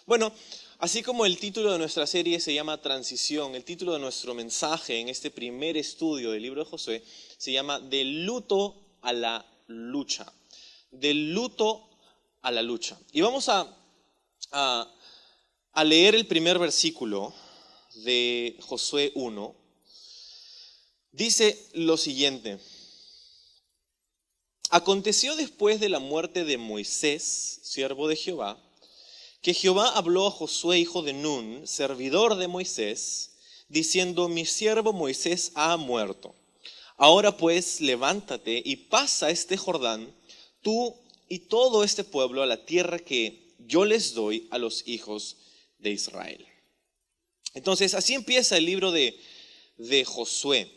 Bueno, así como el título de nuestra serie se llama Transición, el título de nuestro mensaje en este primer estudio del libro de Josué se llama Del luto a la lucha. Del luto a la lucha. Y vamos a leer el primer versículo de Josué 1. Dice lo siguiente: Aconteció después de la muerte de Moisés, siervo de Jehová, que Jehová habló a Josué, hijo de Nun, servidor de Moisés, diciendo: Mi siervo Moisés ha muerto. Ahora pues, levántate y pasa este Jordán, tú y todo este pueblo, a la tierra que yo les doy a los hijos de Israel. Entonces, así empieza el libro de Josué.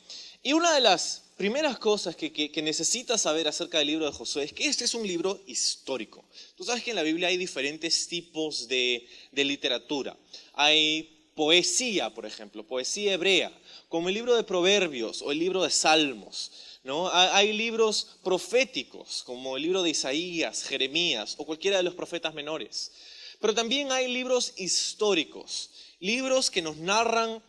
Y una de las primeras cosas que necesitas saber acerca del libro de Josué es que este es un libro histórico. Tú sabes que en la Biblia hay diferentes tipos de literatura. Hay poesía, por ejemplo, poesía hebrea, como el libro de Proverbios o el libro de Salmos, ¿no? Hay libros proféticos, como el libro de Isaías, Jeremías o cualquiera de los profetas menores. Pero también hay libros históricos, libros que nos narran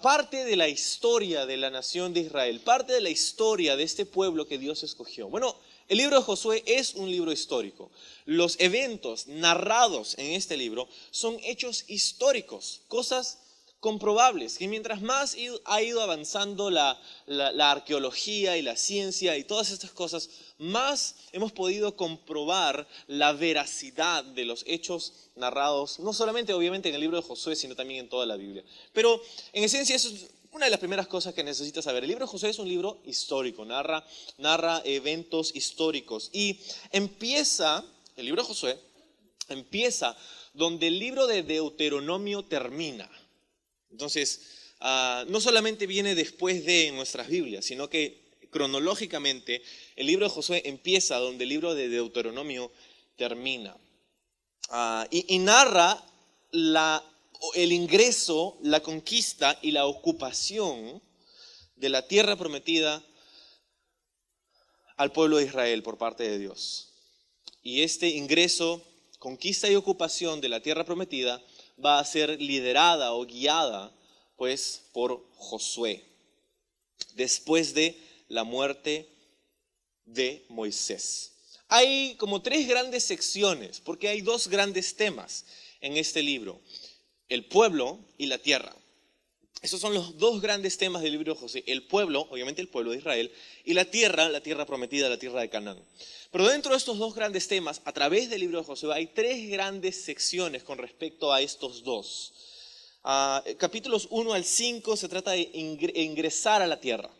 parte de la historia de la nación de Israel, parte de la historia de este pueblo que Dios escogió. Bueno, el libro de Josué es un libro histórico. Los eventos narrados en este libro son hechos históricos, cosas comprobables, que mientras más ha ido avanzando la arqueología y la ciencia y todas estas cosas, más hemos podido comprobar la veracidad de los hechos narrados, no solamente obviamente en el libro de Josué, sino también en toda la Biblia. Pero en esencia eso es una de las primeras cosas que necesitas saber. El libro de Josué es un libro histórico, narra eventos históricos. Y el libro de Josué empieza donde el libro de Deuteronomio termina. Entonces, no solamente viene después de nuestras Biblias, sino que cronológicamente el libro de Josué empieza donde el libro de Deuteronomio termina. Y narra el ingreso, la conquista y la ocupación de la tierra prometida al pueblo de Israel por parte de Dios. Y este ingreso, conquista y ocupación de la tierra prometida va a ser liderada o guiada pues por Josué después de la muerte de Moisés. Hay como tres grandes secciones porque hay dos grandes temas en este libro: el pueblo y la tierra. Esos son los dos grandes temas del libro de Josué: el pueblo, obviamente el pueblo de Israel, y la tierra prometida, la tierra de Canaán. Pero dentro de estos dos grandes temas, a través del libro de Josué, hay tres grandes secciones con respecto a estos dos. Capítulos 1 al 5 se trata de ingresar a la tierra.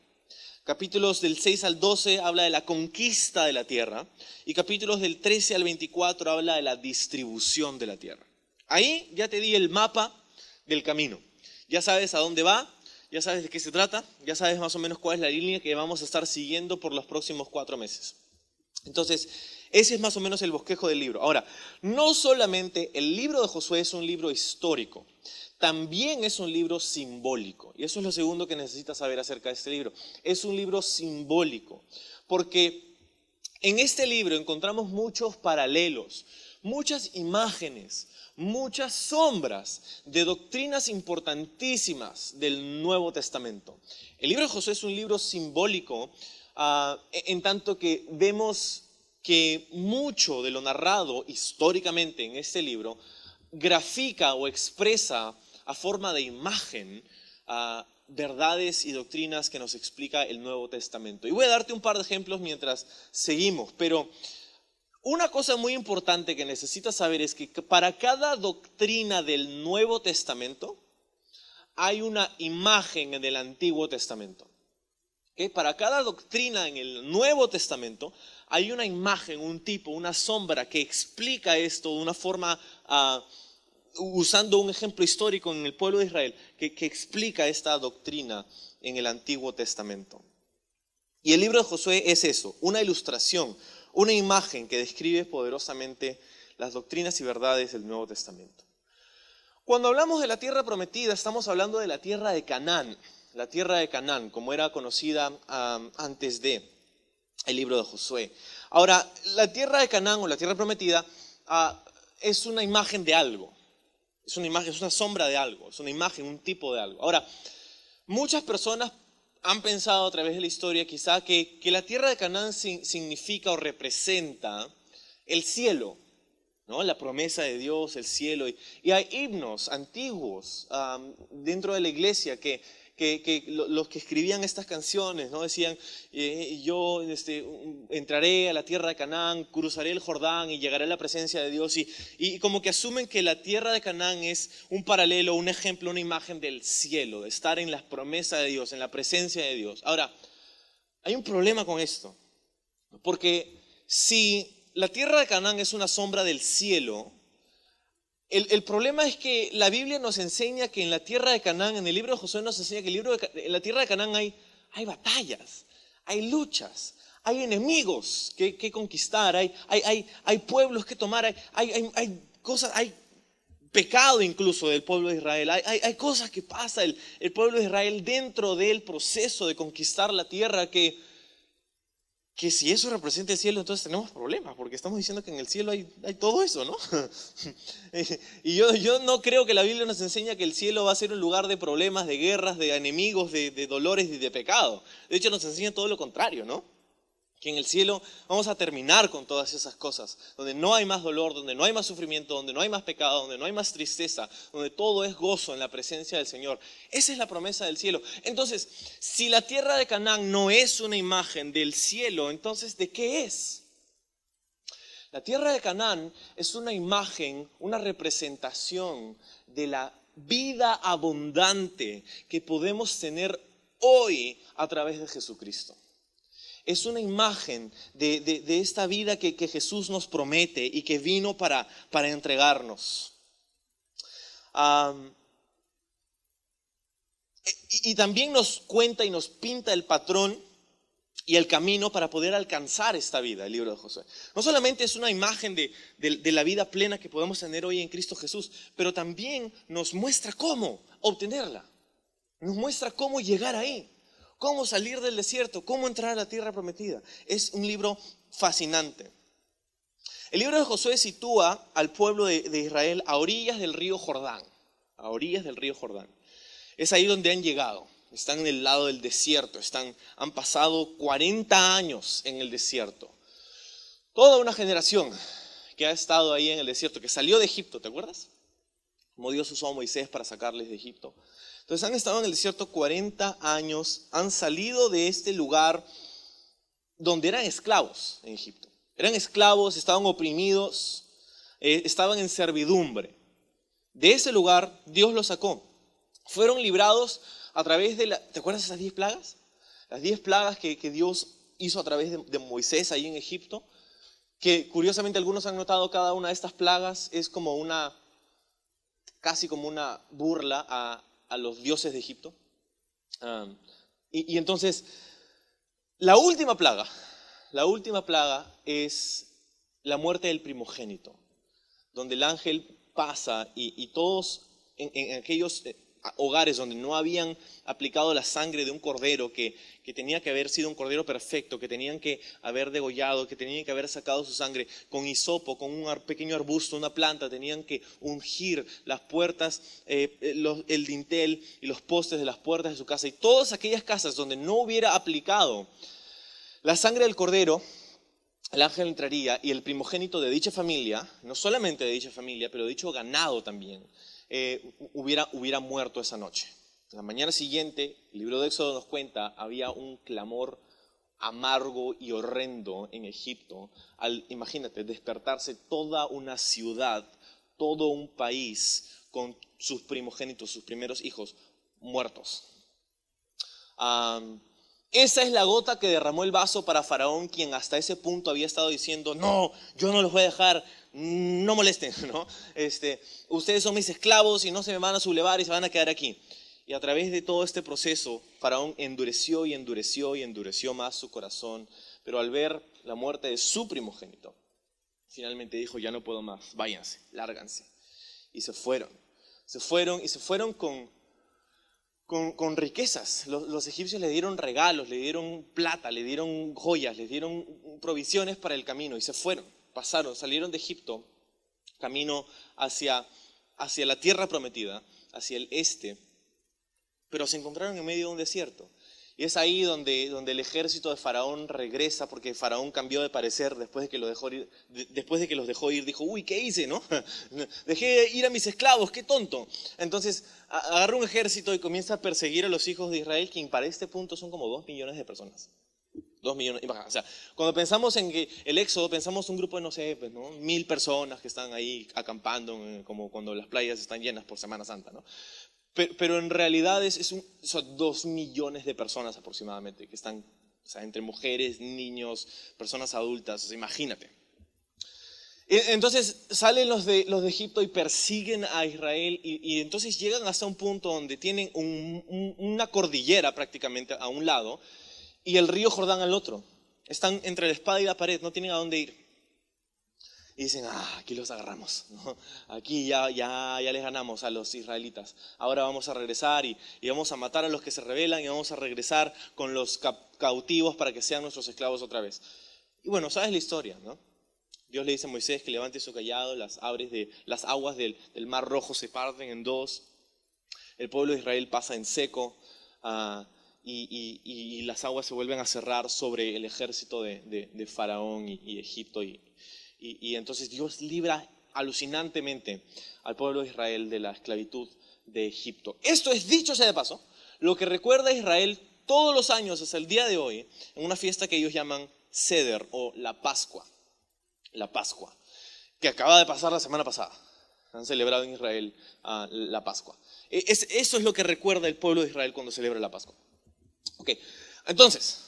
Capítulos del 6 al 12 habla de la conquista de la tierra. Y capítulos del 13 al 24 habla de la distribución de la tierra. Ahí ya te di el mapa del camino. Ya sabes a dónde va, ya sabes de qué se trata, ya sabes más o menos cuál es la línea que vamos a estar siguiendo por los próximos 4 meses. Entonces, ese es más o menos el bosquejo del libro. Ahora, no solamente el libro de Josué es un libro histórico, también es un libro simbólico. Y eso es lo segundo que necesitas saber acerca de este libro. Es un libro simbólico, porque en este libro encontramos muchos paralelos, muchas imágenes, muchas sombras de doctrinas importantísimas del Nuevo Testamento. El libro de Josué es un libro simbólico, en tanto que vemos que mucho de lo narrado históricamente en este libro grafica o expresa a forma de imagen verdades y doctrinas que nos explica el Nuevo Testamento. Y voy a darte un par de ejemplos mientras seguimos, pero una cosa muy importante que necesitas saber es que para cada doctrina del Nuevo Testamento hay una imagen en el Antiguo Testamento. ¿Okay? Para cada doctrina en el Nuevo Testamento hay una imagen, un tipo, una sombra que explica esto de una forma, usando un ejemplo histórico en el pueblo de Israel, que explica esta doctrina en el Antiguo Testamento. Y el libro de Josué es eso, una ilustración, una imagen que describe poderosamente las doctrinas y verdades del Nuevo Testamento. Cuando hablamos de la tierra prometida, estamos hablando de la tierra de Canaán. La tierra de Canaán, como era conocida antes de el libro de Josué. Ahora, la tierra de Canaán o la tierra prometida es una imagen de algo. Es una imagen, es una sombra de algo, es una imagen, un tipo de algo. Ahora, muchas personas han pensado a través de la historia quizá que la tierra de Canaán significa o representa el cielo, ¿no? La promesa de Dios, el cielo. Y hay himnos antiguos dentro de la iglesia que los que escribían estas canciones, ¿no? Decían, yo entraré a la tierra de Canaán, cruzaré el Jordán y llegaré a la presencia de Dios. Y como que asumen que la tierra de Canaán es un paralelo, un ejemplo, una imagen del cielo, de estar en las promesas de Dios, en la presencia de Dios. Ahora, hay un problema con esto, porque si la tierra de Canaán es una sombra del cielo, el problema es que la Biblia nos enseña que en la tierra de Canaán, en el libro de Josué nos enseña que en la tierra de Canaán hay batallas, hay luchas, hay enemigos que conquistar, hay pueblos que tomar, hay cosas, hay pecado incluso del pueblo de Israel, hay cosas que pasa el pueblo de Israel dentro del proceso de conquistar la tierra que si eso representa el cielo, entonces tenemos problemas, porque estamos diciendo que en el cielo hay todo eso, ¿no? Y yo no creo que la Biblia nos enseña que el cielo va a ser un lugar de problemas, de guerras, de enemigos, de dolores y de pecado. De hecho, nos enseña todo lo contrario, ¿no? Que en el cielo vamos a terminar con todas esas cosas, donde no hay más dolor, donde no hay más sufrimiento, donde no hay más pecado, donde no hay más tristeza, donde todo es gozo en la presencia del Señor. Esa es la promesa del cielo. Entonces, si la tierra de Canaán no es una imagen del cielo, entonces ¿de qué es? La tierra de Canaán es una imagen, una representación de la vida abundante que podemos tener hoy a través de Jesucristo. Es una imagen de esta vida que Jesús nos promete y que vino para entregarnos. Y también nos cuenta y nos pinta el patrón y el camino para poder alcanzar esta vida, el libro de Josué. No solamente es una imagen de la vida plena que podemos tener hoy en Cristo Jesús, pero también nos muestra cómo obtenerla. Nos muestra cómo llegar ahí. Cómo salir del desierto, cómo entrar a la tierra prometida. Es un libro fascinante. El libro de Josué sitúa al pueblo de Israel a orillas del río Jordán. A orillas del río Jordán. Es ahí donde han llegado. Están en el lado del desierto. Han pasado 40 años en el desierto. Toda una generación que ha estado ahí en el desierto, que salió de Egipto, ¿te acuerdas? Como Dios usó a Moisés para sacarles de Egipto. Entonces han estado en el desierto 40 años, han salido de este lugar donde eran esclavos en Egipto. Eran esclavos, estaban oprimidos, estaban en servidumbre. De ese lugar Dios los sacó. Fueron librados a través de ¿te acuerdas de esas 10 plagas? Las 10 plagas que Dios hizo a través de Moisés ahí en Egipto, que curiosamente algunos han notado cada una de estas plagas es como casi como una burla a los dioses de Egipto. Y entonces, la última plaga es la muerte del primogénito, donde el ángel pasa y todos en aquellos hogares donde no habían aplicado la sangre de un cordero que tenía que haber sido un cordero perfecto, que tenían que haber degollado, que tenían que haber sacado su sangre con hisopo, con un pequeño arbusto, una planta, tenían que ungir las puertas, el dintel y los postes de las puertas de su casa, y todas aquellas casas donde no hubiera aplicado la sangre del cordero, el ángel entraría y el primogénito de dicha familia, no solamente de dicha familia, pero de dicho ganado también, hubiera muerto esa noche. La mañana siguiente, el libro de Éxodo nos cuenta, había un clamor amargo y horrendo en Egipto al, imagínate, despertarse toda una ciudad, todo un país con sus primogénitos, sus primeros hijos muertos. Esa es la gota que derramó el vaso para Faraón, quien hasta ese punto había estado diciendo, no, yo no los voy a dejar, no molesten, ¿no? Ustedes son mis esclavos y no se me van a sublevar y se van a quedar aquí. Y a través de todo este proceso, Faraón endureció y endureció y endureció más su corazón, pero al ver la muerte de su primogénito, finalmente dijo, ya no puedo más, váyanse, lárganse. Y se fueron con riquezas. Los egipcios le dieron regalos, le dieron plata, le dieron joyas, le dieron provisiones para el camino y se fueron, salieron de Egipto, camino hacia hacia la tierra prometida, hacia el este, pero se encontraron en medio de un desierto. Y es ahí donde el ejército de Faraón regresa, porque Faraón cambió de parecer después de que los dejó ir. Dijo, uy, ¿qué hice, no? Dejé ir a mis esclavos, qué tonto. Entonces agarra un ejército y comienza a perseguir a los hijos de Israel, que para este punto son como 2 millones de personas. 2 millones. O sea, cuando pensamos en que el Éxodo, pensamos un grupo de, no sé, pues, ¿no? 1000 personas que están ahí acampando, como cuando las playas están llenas por Semana Santa, ¿no? Pero en realidad son 2 millones de personas aproximadamente que están, o sea, entre mujeres, niños, personas adultas, o sea, imagínate. Entonces salen los de Egipto y persiguen a Israel y entonces llegan hasta un punto donde tienen una cordillera prácticamente a un lado y el río Jordán al otro. Están entre la espada y la pared, no tienen a dónde ir. Y dicen, aquí los agarramos, ¿no? Aquí ya les ganamos a los israelitas. Ahora vamos a regresar y vamos a matar a los que se rebelan y vamos a regresar con los cautivos para que sean nuestros esclavos otra vez. Y bueno, sabes la historia, ¿no? Dios le dice a Moisés que levante su cayado, las aguas del Mar Rojo se parten en dos, el pueblo de Israel pasa en seco y las aguas se vuelven a cerrar sobre el ejército de Faraón y Egipto y entonces Dios libra alucinantemente al pueblo de Israel de la esclavitud de Egipto. Esto es, dicho sea de paso, lo que recuerda a Israel todos los años hasta el día de hoy en una fiesta que ellos llaman Seder o la Pascua. La Pascua, que acaba de pasar la semana pasada. Han celebrado en Israel la Pascua. Eso es lo que recuerda el pueblo de Israel cuando celebra la Pascua. Ok, entonces,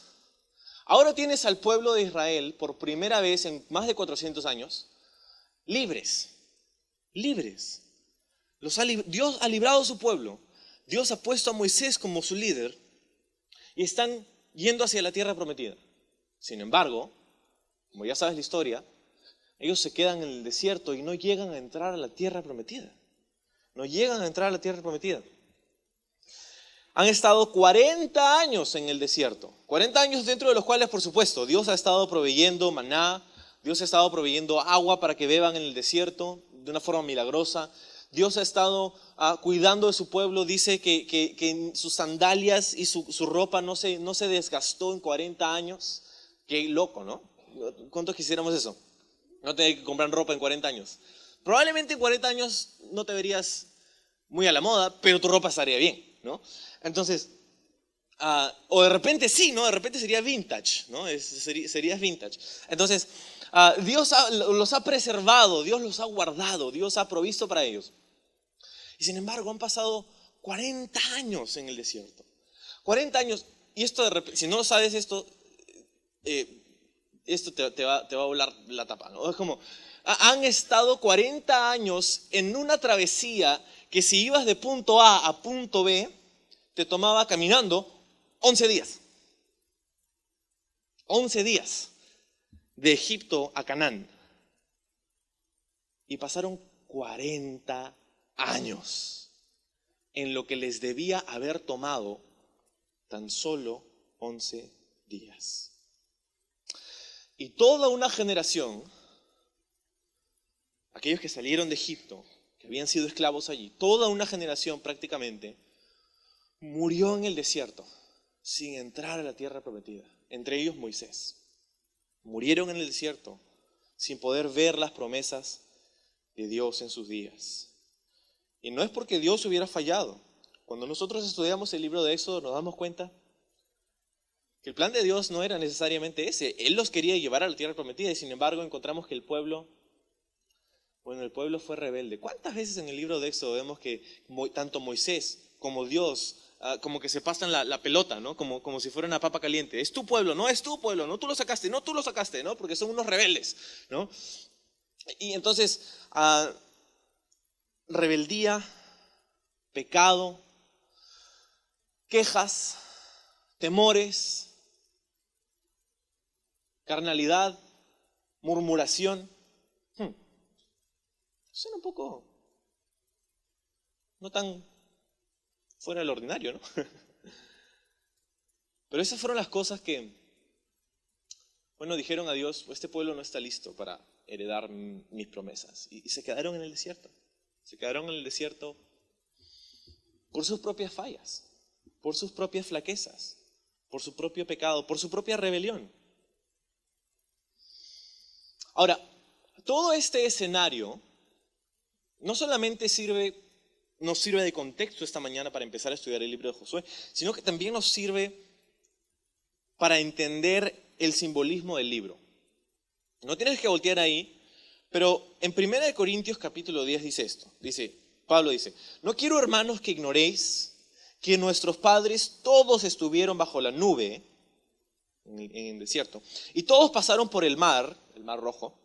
ahora tienes al pueblo de Israel por primera vez en más de 400 años, libres. Dios ha librado a su pueblo. Dios ha puesto a Moisés como su líder y están yendo hacia la tierra prometida. Sin embargo, como ya sabes la historia, ellos se quedan en el desierto y no llegan a entrar a la tierra prometida. No llegan a entrar a la tierra prometida. Han estado 40 años en el desierto. 40 años dentro de los cuales, por supuesto, Dios ha estado proveyendo maná, Dios ha estado proveyendo agua para que beban en el desierto de una forma milagrosa. Dios ha estado cuidando de su pueblo. Dice que sus sandalias y su ropa no se desgastó en 40 años. Qué loco, ¿no? ¿Cuántos quisiéramos eso? No tener que comprar ropa en 40 años. Probablemente en 40 años no te verías muy a la moda, pero tu ropa estaría bien, ¿no? Entonces, o de repente sí, ¿no? De repente sería vintage, ¿no? Sería vintage. Entonces, Dios los ha preservado, Dios los ha guardado, Dios ha provisto para ellos. Y sin embargo, han pasado 40 años en el desierto. 40 años, y esto de repente, si no sabes esto, esto te va a volar la tapa, ¿no? Es como, han estado 40 años en una travesía que si ibas de punto A a punto B, te tomaba caminando 11 días. 11 días de Egipto a Canaán. Y pasaron 40 años en lo que les debía haber tomado tan solo 11 días. Y toda una generación, aquellos que salieron de Egipto, que habían sido esclavos allí, toda una generación prácticamente murió en el desierto sin entrar a la tierra prometida. Entre ellos Moisés. Murieron en el desierto sin poder ver las promesas de Dios en sus días. Y no es porque Dios hubiera fallado. Cuando nosotros estudiamos el libro de Éxodo nos damos cuenta que el plan de Dios no era necesariamente ese. Él los quería llevar a la tierra prometida y sin embargo encontramos que el pueblo fue rebelde. ¿Cuántas veces en el libro de Éxodo vemos que tanto Moisés como Dios como que se pasan la pelota, ¿no? Como si fuera una papa caliente. Es tu pueblo, no es tu pueblo, no tú lo sacaste, ¿no? Porque son unos rebeldes, ¿no? Y entonces, rebeldía, pecado, quejas, temores, carnalidad, murmuración. Suena un poco no tan fuera del ordinario, ¿no? Pero esas fueron las cosas que, bueno, dijeron a Dios, este pueblo no está listo para heredar mis promesas. Y se quedaron en el desierto. Se quedaron en el desierto por sus propias fallas, por sus propias flaquezas, por su propio pecado, por su propia rebelión. Ahora, todo este escenario no solamente nos sirve de contexto esta mañana para empezar a estudiar el libro de Josué, sino que también nos sirve para entender el simbolismo del libro. No tienes que voltear ahí, pero en 1 Corintios capítulo 10 dice esto. Pablo dice, no quiero, hermanos, que ignoréis que nuestros padres todos estuvieron bajo la nube en el desierto, y todos pasaron por el mar Rojo,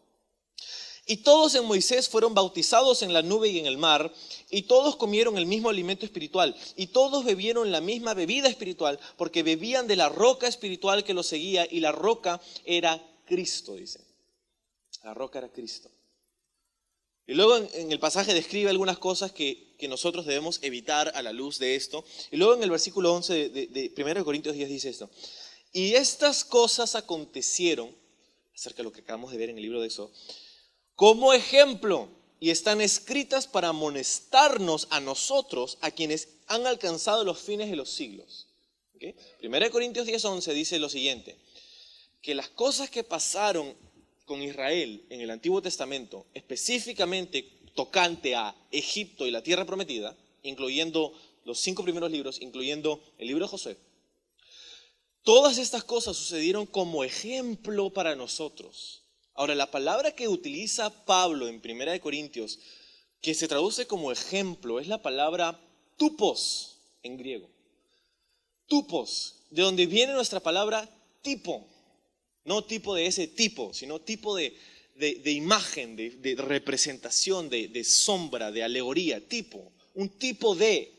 y todos en Moisés fueron bautizados en la nube y en el mar, y todos comieron el mismo alimento espiritual, y todos bebieron la misma bebida espiritual, porque bebían de la roca espiritual que los seguía, y la roca era Cristo, dice. La roca era Cristo. Y luego en el pasaje describe algunas cosas que nosotros debemos evitar a la luz de esto. Y luego en el versículo 11 de 1 Corintios 10 dice esto. Y estas cosas acontecieron, acerca de lo que acabamos de ver en el libro de Éxodo, como ejemplo, y están escritas para amonestarnos a nosotros, a quienes han alcanzado los fines de los siglos. ¿Okay? 1 Corintios 10:11 dice lo siguiente, que las cosas que pasaron con Israel en el Antiguo Testamento, específicamente tocante a Egipto y la tierra prometida, incluyendo los 5 primeros libros, incluyendo el libro de Josué, todas estas cosas sucedieron como ejemplo para nosotros. Ahora, la palabra que utiliza Pablo en 1 Corintios, que se traduce como ejemplo, es la palabra tupos en griego. Tupos, de donde viene nuestra palabra tipo. No tipo de ese tipo, sino tipo de imagen, de representación, de sombra, de alegoría, tipo. Un tipo de.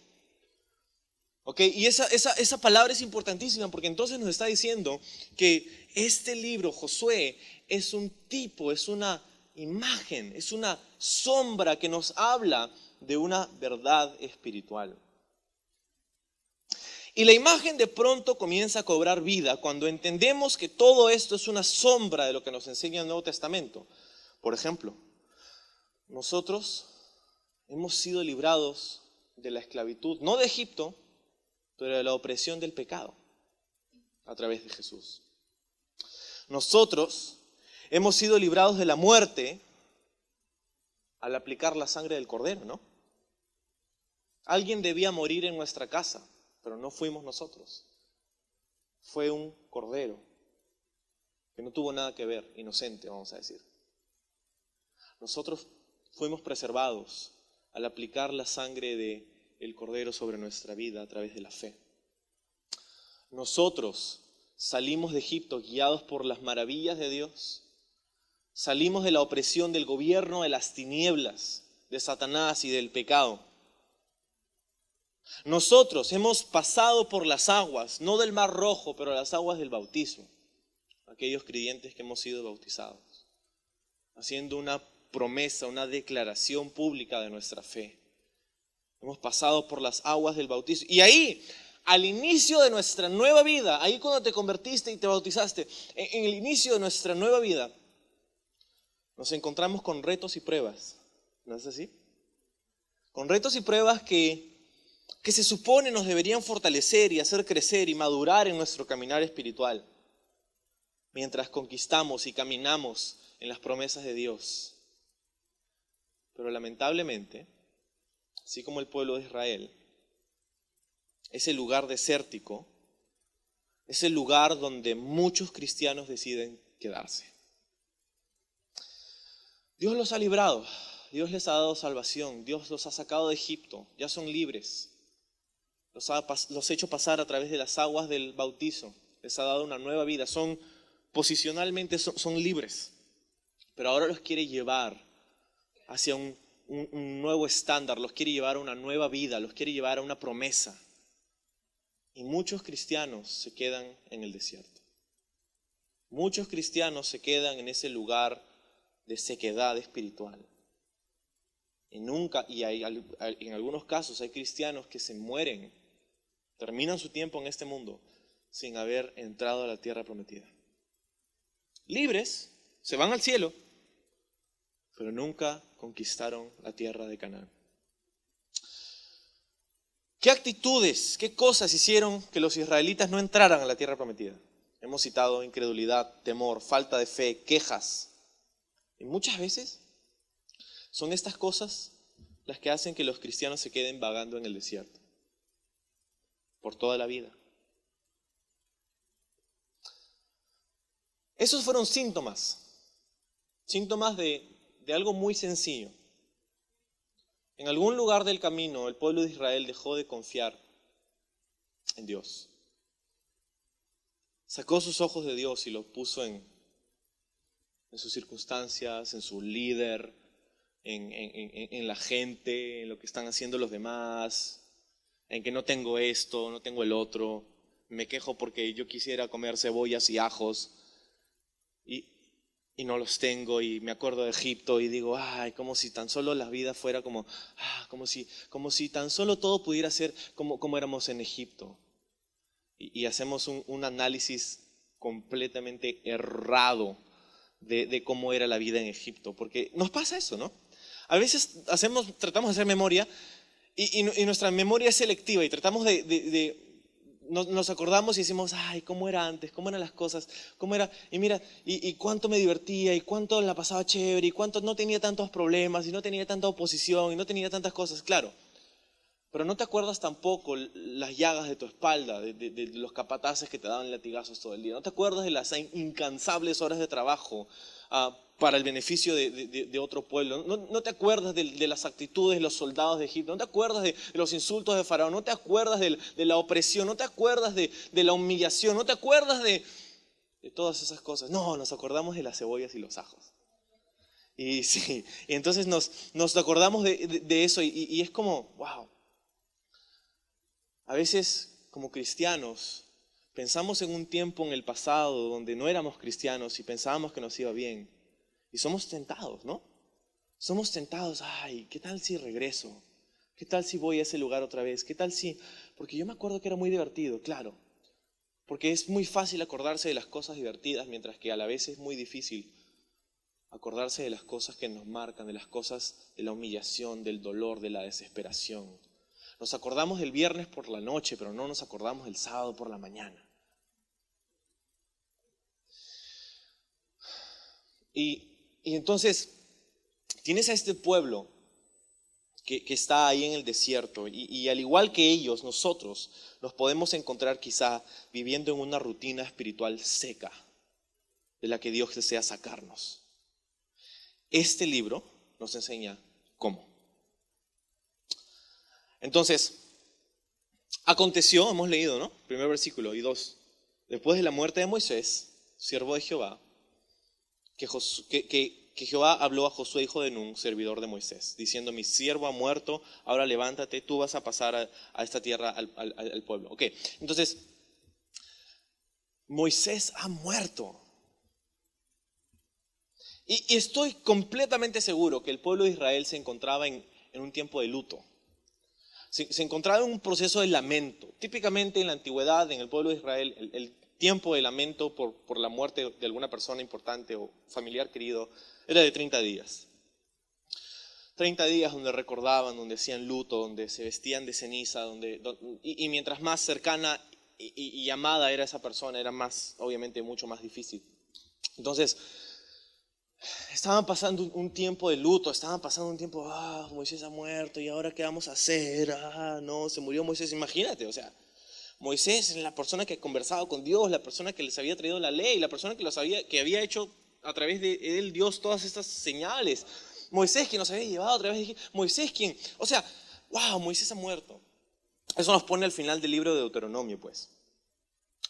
¿Ok? Y esa palabra es importantísima porque entonces nos está diciendo que este libro, Josué, es un tipo, es una imagen, es una sombra que nos habla de una verdad espiritual. Y la imagen de pronto comienza a cobrar vida cuando entendemos que todo esto es una sombra de lo que nos enseña el Nuevo Testamento. Por ejemplo, nosotros hemos sido librados de la esclavitud, no de Egipto, pero de la opresión del pecado a través de Jesús. Nosotros hemos sido librados de la muerte al aplicar la sangre del Cordero, ¿no? Alguien debía morir en nuestra casa, pero no fuimos nosotros. Fue un cordero que no tuvo nada que ver, inocente, vamos a decir. Nosotros fuimos preservados al aplicar la sangre del cordero sobre nuestra vida a través de la fe. Nosotros salimos de Egipto guiados por las maravillas de Dios. Salimos de la opresión del gobierno de las tinieblas, de Satanás y del pecado. Nosotros hemos pasado por las aguas, no del Mar Rojo, pero las aguas del bautismo. Aquellos creyentes que hemos sido bautizados, haciendo una promesa, una declaración pública de nuestra fe. Hemos pasado por las aguas del bautismo. Y ahí, al inicio de nuestra nueva vida, ahí cuando te convertiste y te bautizaste, en el inicio de nuestra nueva vida, nos encontramos con retos y pruebas. ¿No es así? Con retos y pruebas que se supone nos deberían fortalecer y hacer crecer y madurar en nuestro caminar espiritual, mientras conquistamos y caminamos en las promesas de Dios. Pero lamentablemente, así como el pueblo de Israel, ese lugar desértico es el lugar donde muchos cristianos deciden quedarse. Dios los ha librado, Dios les ha dado salvación, Dios los ha sacado de Egipto, ya son libres. Los ha hecho pasar a través de las aguas del bautizo, les ha dado una nueva vida, posicionalmente son libres, pero ahora los quiere llevar hacia un nuevo estándar, los quiere llevar a una nueva vida, los quiere llevar a una promesa. Y muchos cristianos se quedan en el desierto. Muchos cristianos se quedan en ese lugar de sequedad espiritual. Y en algunos casos hay cristianos que se mueren, terminan su tiempo en este mundo sin haber entrado a la tierra prometida. Libres, se van al cielo, pero nunca conquistaron la tierra de Canaán. ¿Qué actitudes, qué cosas hicieron que los israelitas no entraran a la tierra prometida? Hemos citado incredulidad, temor, falta de fe, quejas. Y muchas veces son estas cosas las que hacen que los cristianos se queden vagando en el desierto por toda la vida. Esos fueron síntomas de algo muy sencillo. En algún lugar del camino el pueblo de Israel dejó de confiar en Dios. Sacó sus ojos de Dios y los puso en sus circunstancias, en su líder, en la gente, en lo que están haciendo los demás, en que no tengo esto, no tengo el otro, me quejo porque yo quisiera comer cebollas y ajos y no los tengo, y me acuerdo de Egipto y digo, ay, como si tan solo la vida fuera como si tan solo todo pudiera ser como éramos en Egipto. Y hacemos un análisis completamente errado de cómo era la vida en Egipto, porque nos pasa eso, ¿no? A veces tratamos de hacer memoria y nuestra memoria es selectiva y tratamos nos acordamos y decimos, ay, cómo era antes, cómo eran las cosas, cómo era, y mira, y cuánto me divertía, y cuánto la pasaba chévere, y cuánto no tenía tantos problemas, y no tenía tanta oposición, y no tenía tantas cosas, claro. Pero no te acuerdas tampoco las llagas de tu espalda, de los capataces que te daban latigazos todo el día. No te acuerdas de las incansables horas de trabajo para el beneficio de otro pueblo. No te acuerdas de las actitudes de los soldados de Egipto. No te acuerdas de los insultos de Faraón. No te acuerdas de la opresión. No te acuerdas de la humillación. No te acuerdas de todas esas cosas. No, nos acordamos de las cebollas y los ajos. Y sí, y entonces nos acordamos de eso y es como, wow. A veces, como cristianos, pensamos en un tiempo en el pasado donde no éramos cristianos y pensábamos que nos iba bien. Y somos tentados, ¿no? Somos tentados, ay, ¿qué tal si regreso? ¿Qué tal si voy a ese lugar otra vez? ¿Qué tal si...? Porque yo me acuerdo que era muy divertido, claro. Porque es muy fácil acordarse de las cosas divertidas, mientras que a la vez es muy difícil acordarse de las cosas que nos marcan, de las cosas de la humillación, del dolor, de la desesperación. Nos acordamos del viernes por la noche, pero no nos acordamos del sábado por la mañana. Y entonces tienes a este pueblo que está ahí en el desierto y al igual que ellos, nosotros nos podemos encontrar quizá viviendo en una rutina espiritual seca de la que Dios desea sacarnos. Este libro nos enseña cómo. Entonces, aconteció, hemos leído, ¿no? Primer versículo y 2. Después de la muerte de Moisés, siervo de Jehová, que Jehová habló a Josué, hijo de Nun, servidor de Moisés, diciendo, mi siervo ha muerto, ahora levántate, tú vas a pasar a esta tierra al pueblo. Ok, entonces, Moisés ha muerto. Y estoy completamente seguro que el pueblo de Israel se encontraba en un tiempo de luto. Se encontraba en un proceso de lamento. Típicamente en la antigüedad, en el pueblo de Israel, el tiempo de lamento por la muerte de alguna persona importante o familiar querido era de 30 días. 30 días donde recordaban, donde hacían luto, donde se vestían de ceniza, y mientras más cercana y amada era esa persona, era más, obviamente, mucho más difícil. Entonces, estaban pasando un tiempo de luto, estaban pasando un tiempo, Moisés ha muerto, ¿y ahora qué vamos a hacer? No, se murió Moisés, imagínate, o sea, Moisés es la persona que conversaba con Dios, la persona que les había traído la ley, la persona que había hecho a través de él Dios todas estas señales. Moisés quien nos había llevado a través de Moisés quien, o sea, wow, Moisés ha muerto. Eso nos pone al final del libro de Deuteronomio, pues.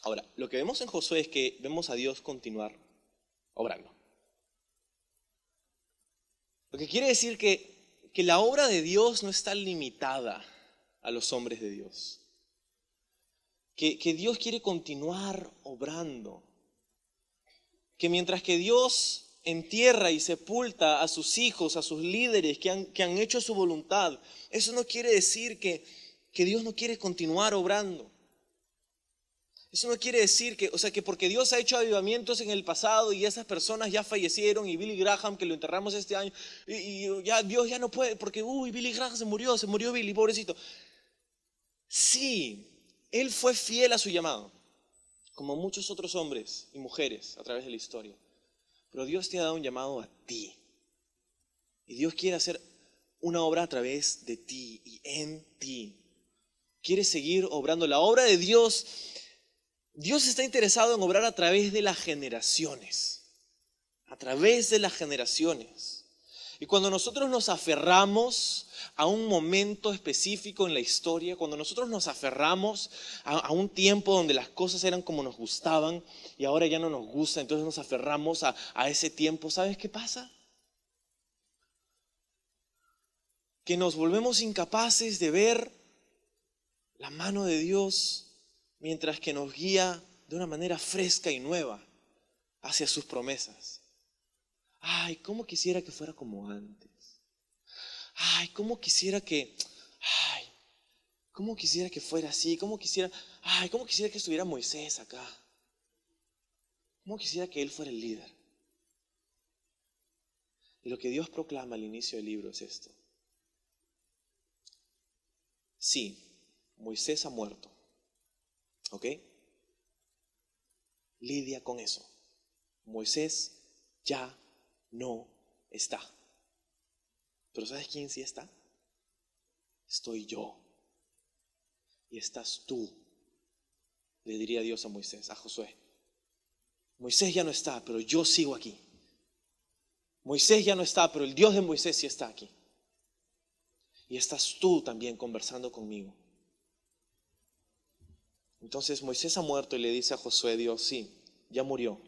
Ahora, lo que vemos en Josué es que vemos a Dios continuar obrando. Lo que quiere decir que la obra de Dios no está limitada a los hombres de Dios. Que Dios quiere continuar obrando. Que mientras que Dios entierra y sepulta a sus hijos, a sus líderes que han hecho su voluntad, eso no quiere decir que Dios no quiere continuar obrando. Eso no quiere decir que porque Dios ha hecho avivamientos en el pasado y esas personas ya fallecieron, y Billy Graham, que lo enterramos este año, y ya Dios ya no puede, porque Billy Graham se murió Billy, pobrecito. Sí, él fue fiel a su llamado, como muchos otros hombres y mujeres a través de la historia. Pero Dios te ha dado un llamado a ti. Y Dios quiere hacer una obra a través de ti y en ti. Quiere seguir obrando. La obra de Dios, Dios está interesado en obrar a través de las generaciones. A través de las generaciones. Y cuando nosotros nos aferramos a un momento específico en la historia, cuando nosotros nos aferramos a un tiempo donde las cosas eran como nos gustaban y ahora ya no nos gusta, entonces nos aferramos a ese tiempo, ¿sabes qué pasa? Que nos volvemos incapaces de ver la mano de Dios mientras que nos guía de una manera fresca y nueva hacia sus promesas. Ay, cómo quisiera que fuera como antes. Ay, cómo quisiera que fuera así, cómo quisiera que estuviera Moisés acá. Cómo quisiera que él fuera el líder. Y lo que Dios proclama al inicio del libro es esto. Sí, Moisés ha muerto. ¿Ok? Lidia con eso. Moisés ya no está. Pero ¿sabes quién sí está? Estoy yo. Y estás tú. Le diría Dios a Moisés, a Josué. Moisés ya no está, pero yo sigo aquí. Moisés ya no está, pero el Dios de Moisés sí está aquí. Y estás tú también conversando conmigo. Entonces Moisés ha muerto y le dice a Josué, Dios, sí, ya murió.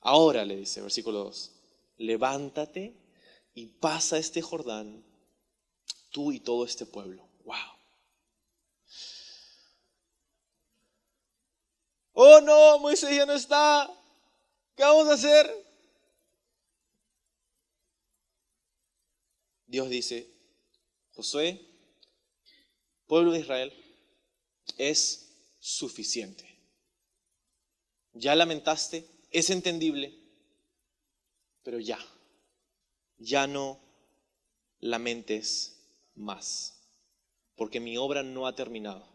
Ahora le dice, versículo 2, levántate y pasa este Jordán, tú y todo este pueblo. Wow. Oh no, Moisés ya no está. ¿Qué vamos a hacer? Dios dice, Josué, pueblo de Israel, es suficiente. Ya lamentaste, es entendible, pero ya no lamentes más, porque mi obra no ha terminado.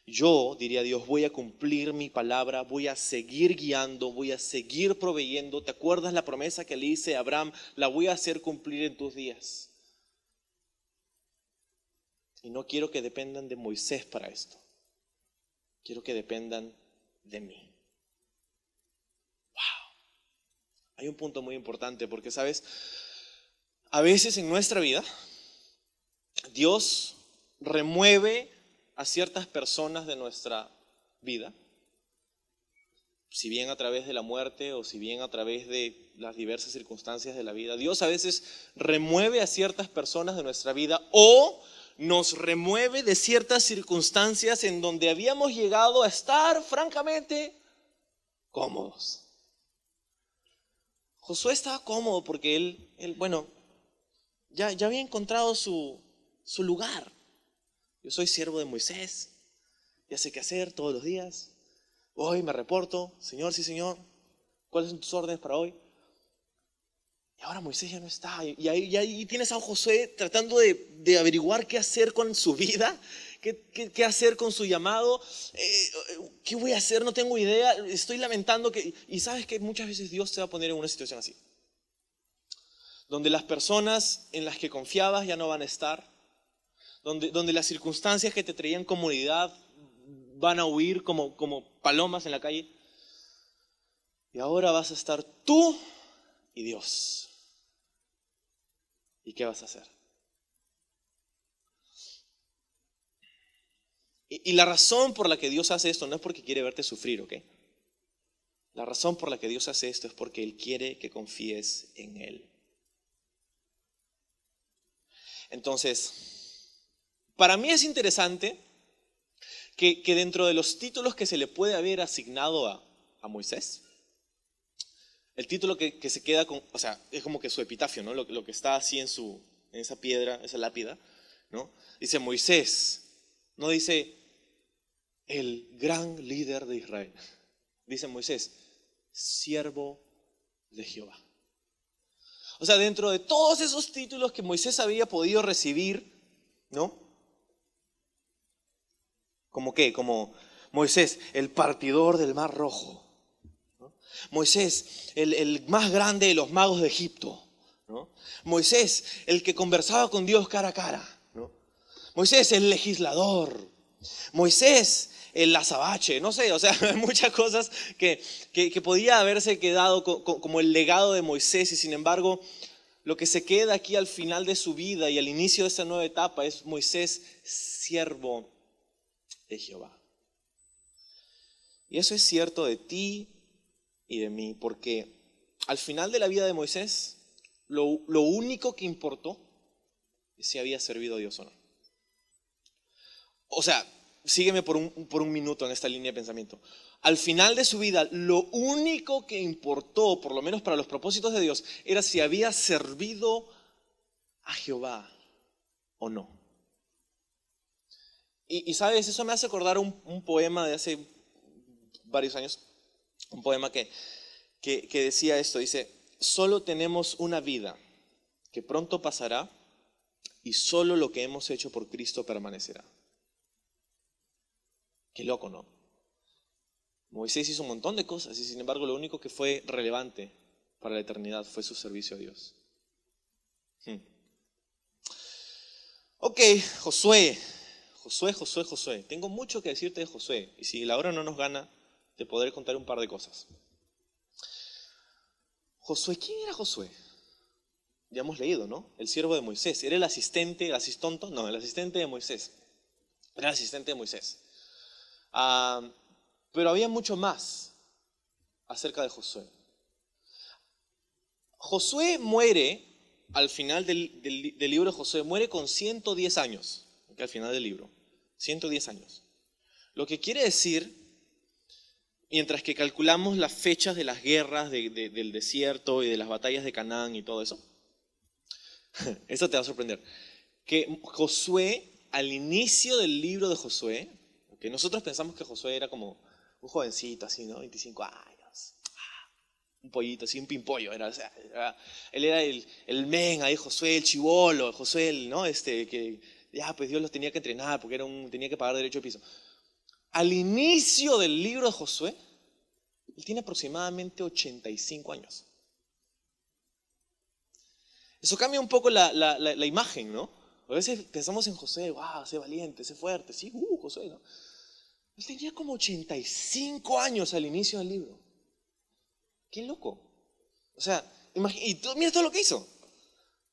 Yo, diría Dios, voy a cumplir mi palabra, voy a seguir guiando, voy a seguir proveyendo. ¿Te acuerdas la promesa que le hice a Abraham? La voy a hacer cumplir en tus días. Y no quiero que dependan de Moisés para esto. Quiero que dependan de mí. Wow. Hay un punto muy importante porque, ¿sabes? A veces en nuestra vida, Dios remueve a ciertas personas de nuestra vida, si bien a través de la muerte o si bien a través de las diversas circunstancias de la vida. Dios a veces remueve a ciertas personas de nuestra vida o nos remueve de ciertas circunstancias en donde habíamos llegado a estar francamente cómodos. Josué estaba cómodo porque él ya había encontrado su lugar. Yo soy siervo de Moisés, ya sé qué hacer todos los días. Hoy me reporto, Señor, sí Señor, ¿cuáles son tus órdenes para hoy? Y ahora Moisés ya no está. Y ahí tienes a Josué tratando de averiguar qué hacer con su vida, qué hacer con su llamado. ¿Qué voy a hacer? No tengo idea. Estoy lamentando que... Y sabes que muchas veces Dios te va a poner en una situación así, donde las personas en las que confiabas ya no van a estar, donde las circunstancias que te traían comodidad van a huir como palomas en la calle. Y ahora vas a estar tú y Dios. ¿Y qué vas a hacer? Y la razón por la que Dios hace esto no es porque quiere verte sufrir, ¿ok? La razón por la que Dios hace esto es porque Él quiere que confíes en Él. Entonces, para mí es interesante que dentro de los títulos que se le puede haber asignado a Moisés, el título que se queda con, o sea, es como que su epitafio, ¿no? Lo que está así en esa piedra, esa lápida, ¿no? Dice Moisés, no dice el gran líder de Israel. Dice Moisés, siervo de Jehová. O sea, dentro de todos esos títulos que Moisés había podido recibir, ¿no? ¿Como qué? Como Moisés, el partidor del Mar Rojo, ¿no? Moisés, el más grande de los magos de Egipto, ¿no? Moisés, el que conversaba con Dios cara a cara, ¿no? Moisés, el legislador. Moisés, el azabache, no sé, o sea, hay muchas cosas que podía haberse quedado como el legado de Moisés, y sin embargo, lo que se queda aquí al final de su vida y al inicio de esta nueva etapa es Moisés, siervo de Jehová. Y eso es cierto de ti y de mí, porque al final de la vida de Moisés, lo único que importó es si había servido a Dios o no. O sea, sígueme por un minuto en esta línea de pensamiento. Al final de su vida, lo único que importó, por lo menos para los propósitos de Dios, era si había servido a Jehová o no. Y sabes, eso me hace acordar un poema de hace varios años, un poema que decía esto, dice: solo tenemos una vida que pronto pasará y solo lo que hemos hecho por Cristo permanecerá. Qué loco, ¿no? Moisés hizo un montón de cosas y sin embargo lo único que fue relevante para la eternidad fue su servicio a Dios. Ok, Josué. Tengo mucho que decirte de Josué, y si la hora no nos gana, te podré contar un par de cosas. Josué, ¿quién era Josué? Ya hemos leído, ¿no? El siervo de Moisés. ¿Era el asistente, el asistonto? No, el asistente de Moisés. Era el asistente de Moisés. Pero había mucho más acerca de Josué. Josué muere, al final del libro de Josué, muere con 110 años, al final del libro, 110 años. Lo que quiere decir, mientras que calculamos las fechas de las guerras del desierto y de las batallas de Canaán y todo eso, eso te va a sorprender, que Josué, al inicio del libro de Josué, que nosotros pensamos que Josué era como un jovencito así, ¿no? 25 años, un pollito así, un pimpollo, él era el men ahí, Josué, el chibolo, Josué, ¿no? Que ya pues Dios los tenía que entrenar porque tenía que pagar derecho de piso. Al inicio del libro de Josué, él tiene aproximadamente 85 años. Eso cambia un poco la imagen, ¿no? A veces pensamos en Josué, wow, sé valiente, sé fuerte, sí, Josué, ¿no? Él tenía como 85 años al inicio del libro. Qué loco. O sea, mira todo lo que hizo,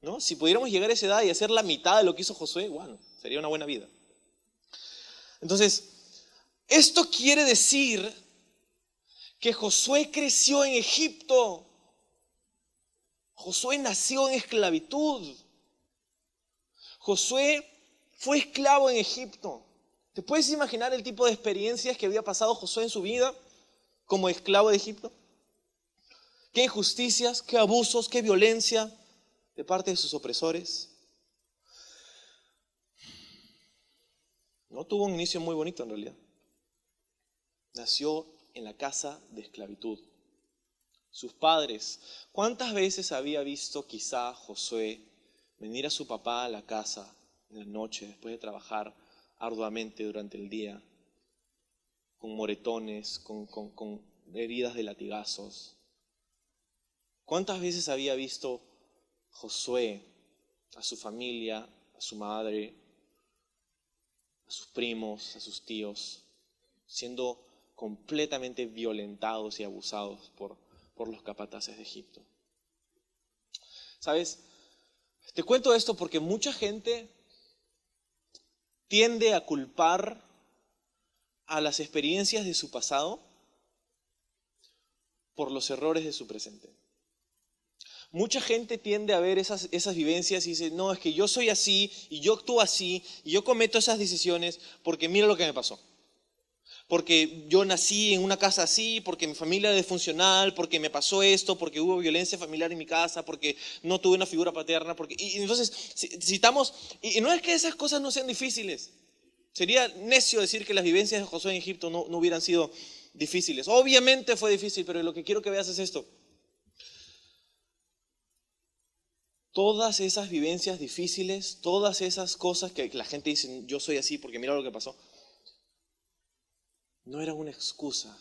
¿no? Si pudiéramos llegar a esa edad y hacer la mitad de lo que hizo Josué, bueno, sería una buena vida. Entonces, esto quiere decir que Josué creció en Egipto. Josué nació en esclavitud. Josué fue esclavo en Egipto. ¿Te puedes imaginar el tipo de experiencias que había pasado Josué en su vida como esclavo de Egipto? ¿Qué injusticias, qué abusos, qué violencia de parte de sus opresores? No tuvo un inicio muy bonito en realidad. Nació en la casa de esclavitud. Sus padres, ¿cuántas veces había visto quizá Josué venir a su papá a la casa en la noche después de trabajar arduamente durante el día, con moretones, con heridas de latigazos? ¿Cuántas veces había visto Josué a su familia, a su madre, a sus primos, a sus tíos, siendo completamente violentados y abusados por los capataces de Egipto? ¿Sabes? Te cuento esto porque mucha gente tiende a culpar a las experiencias de su pasado por los errores de su presente. Mucha gente tiende a ver esas vivencias y dice, no, es que yo soy así y yo actúo así y yo cometo esas decisiones porque mira lo que me pasó. Porque yo nací en una casa así, porque mi familia era disfuncional, porque me pasó esto, porque hubo violencia familiar en mi casa, porque no tuve una figura paterna. Y entonces citamos, y no es que esas cosas no sean difíciles. Sería necio decir que las vivencias de Josué en Egipto no hubieran sido difíciles. Obviamente fue difícil, pero lo que quiero que veas es esto. Todas esas vivencias difíciles, todas esas cosas que la gente dice, yo soy así porque mira lo que pasó, no eran una excusa.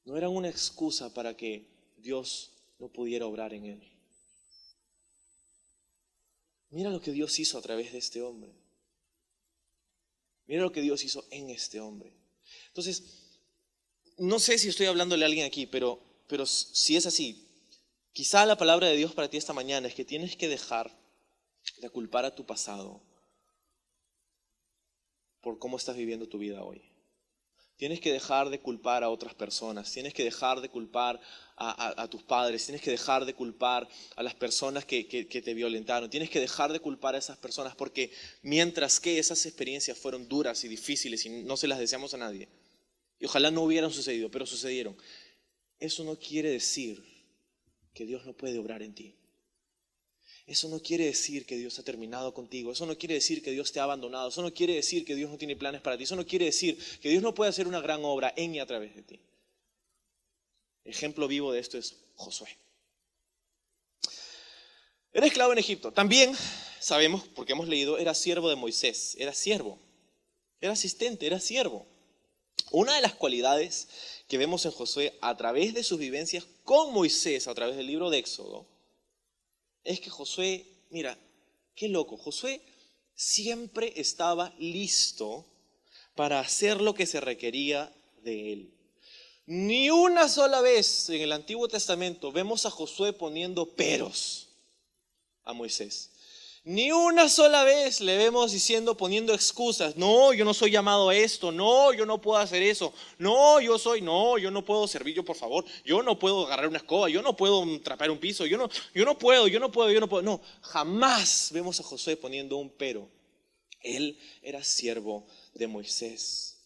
No eran una excusa para que Dios no pudiera obrar en él. Mira lo que Dios hizo a través de este hombre. Mira lo que Dios hizo en este hombre. Entonces, no sé si estoy hablándole a alguien aquí, pero si es así, quizá la palabra de Dios para ti esta mañana es que tienes que dejar de culpar a tu pasado por cómo estás viviendo tu vida hoy. Tienes que dejar de culpar a otras personas, tienes que dejar de culpar a tus padres, tienes que dejar de culpar a las personas que te violentaron, tienes que dejar de culpar a esas personas porque mientras que esas experiencias fueron duras y difíciles y no se las deseamos a nadie, y ojalá no hubieran sucedido, pero sucedieron, eso no quiere decir que Dios no puede obrar en ti. Eso no quiere decir que Dios ha terminado contigo. Eso no quiere decir que Dios te ha abandonado. Eso no quiere decir que Dios no tiene planes para ti. Eso no quiere decir que Dios no puede hacer una gran obra en y a través de ti. Ejemplo vivo de esto es Josué. Era esclavo en Egipto. También sabemos, porque hemos leído, era siervo de Moisés. Era siervo. Era asistente, era siervo. Una de las cualidades que vemos en Josué a través de sus vivencias con Moisés, a través del libro de Éxodo, es que Josué, mira, qué loco, Josué siempre estaba listo para hacer lo que se requería de él. Ni una sola vez en el Antiguo Testamento vemos a Josué poniendo peros a Moisés. Ni una sola vez le vemos poniendo excusas. No, yo no soy llamado a esto. No, yo no puedo hacer eso. No, yo no puedo servir, yo por favor. Yo no puedo agarrar una escoba. Yo no puedo trapar un piso. Yo no puedo. No, jamás vemos a Josué poniendo un pero. Él era siervo de Moisés.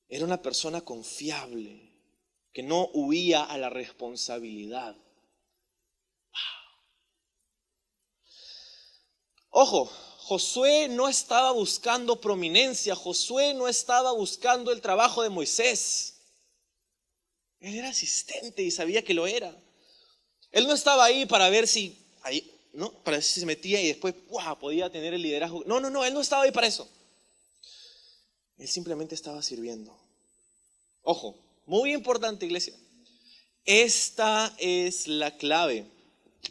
Era una persona confiable, que no huía a la responsabilidad. Ojo, Josué no estaba buscando prominencia, Josué no estaba buscando el trabajo de Moisés. Él era asistente y sabía que lo era. Él no estaba ahí para ver si, para ver si se metía y después podía tener el liderazgo. No, él no estaba ahí para eso. Él simplemente estaba sirviendo. Ojo, muy importante, iglesia. Esta es la clave.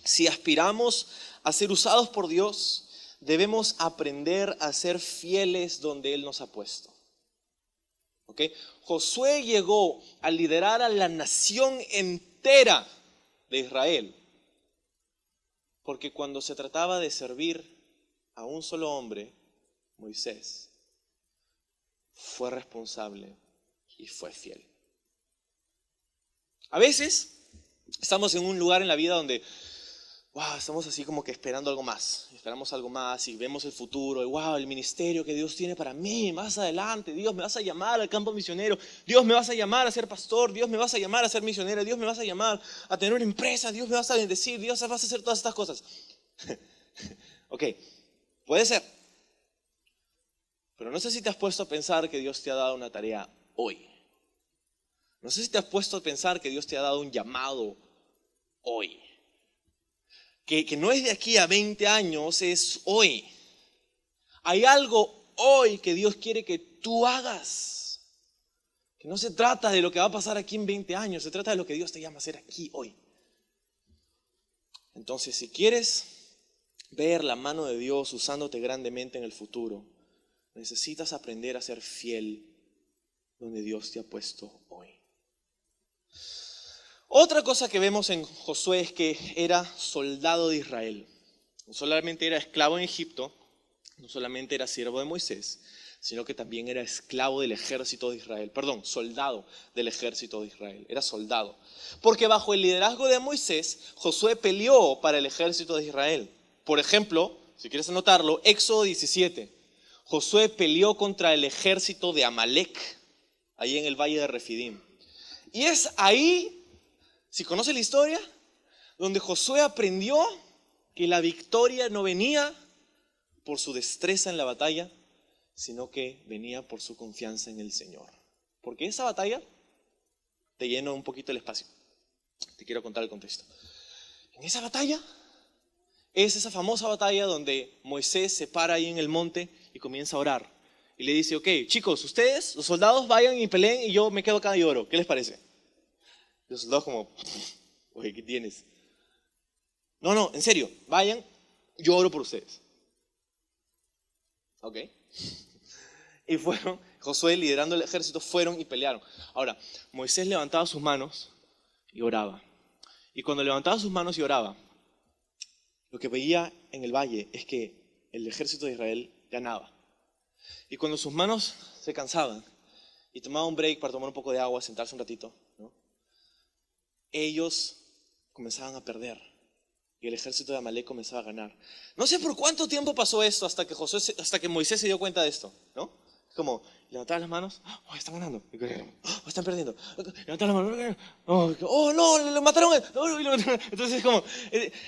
Si aspiramos a ser usados por Dios, debemos aprender a ser fieles donde Él nos ha puesto. ¿Okay? Josué llegó a liderar a la nación entera de Israel, porque cuando se trataba de servir a un solo hombre, Moisés, fue responsable y fue fiel. A veces estamos en un lugar en la vida donde estamos así como que esperando algo más. Esperamos algo más y vemos el futuro. Y el ministerio que Dios tiene para mí más adelante. Dios, me vas a llamar al campo misionero. Dios, me vas a llamar a ser pastor. Dios, me vas a llamar a ser misionero. Dios, me vas a llamar a tener una empresa. Dios, me vas a bendecir. Dios, vas a hacer todas estas cosas. Ok, puede ser. Pero no sé si te has puesto a pensar que Dios te ha dado una tarea hoy. No sé si te has puesto a pensar que Dios te ha dado un llamado hoy. Que no es de aquí a 20 años, es hoy. Hay algo hoy que Dios quiere que tú hagas. Que no se trata de lo que va a pasar aquí en 20 años, se trata de lo que Dios te llama a hacer aquí hoy. Entonces, si quieres ver la mano de Dios usándote grandemente en el futuro, necesitas aprender a ser fiel donde Dios te ha puesto hoy. Otra cosa que vemos en Josué es que era soldado de Israel. No solamente era esclavo en Egipto, no solamente era siervo de Moisés, sino que también era esclavo del ejército de Israel. Soldado del ejército de Israel. Era soldado. Porque bajo el liderazgo de Moisés, Josué peleó para el ejército de Israel. Por ejemplo, si quieres anotarlo, Éxodo 17. Josué peleó contra el ejército de Amalek, ahí en el valle de Refidim. Y es ahí, si conoce la historia, donde Josué aprendió que la victoria no venía por su destreza en la batalla, sino que venía por su confianza en el Señor. Porque esa batalla, te lleno un poquito el espacio, te quiero contar el contexto. En esa batalla, es esa famosa batalla donde Moisés se para ahí en el monte y comienza a orar. Y le dice, ok, chicos, ustedes, los soldados, vayan y peleen y yo me quedo acá y oro. ¿Qué les parece? Y los soldados como, oye, ¿qué tienes? No, en serio, vayan, yo oro por ustedes. Ok. Y fueron, Josué liderando el ejército, fueron y pelearon. Ahora, Moisés levantaba sus manos y oraba. Y cuando levantaba sus manos y oraba, lo que veía en el valle es que el ejército de Israel ganaba. Y cuando sus manos se cansaban y tomaban un break para tomar un poco de agua, sentarse un ratito, ¿no? Ellos comenzaban a perder y el ejército de Amalek comenzaba a ganar. No sé por cuánto tiempo pasó esto hasta que Moisés se dio cuenta de esto, ¿no? Como levantar las manos, oh, están ganando, oh, están perdiendo, levantar las manos, oh no, le mataron, entonces como,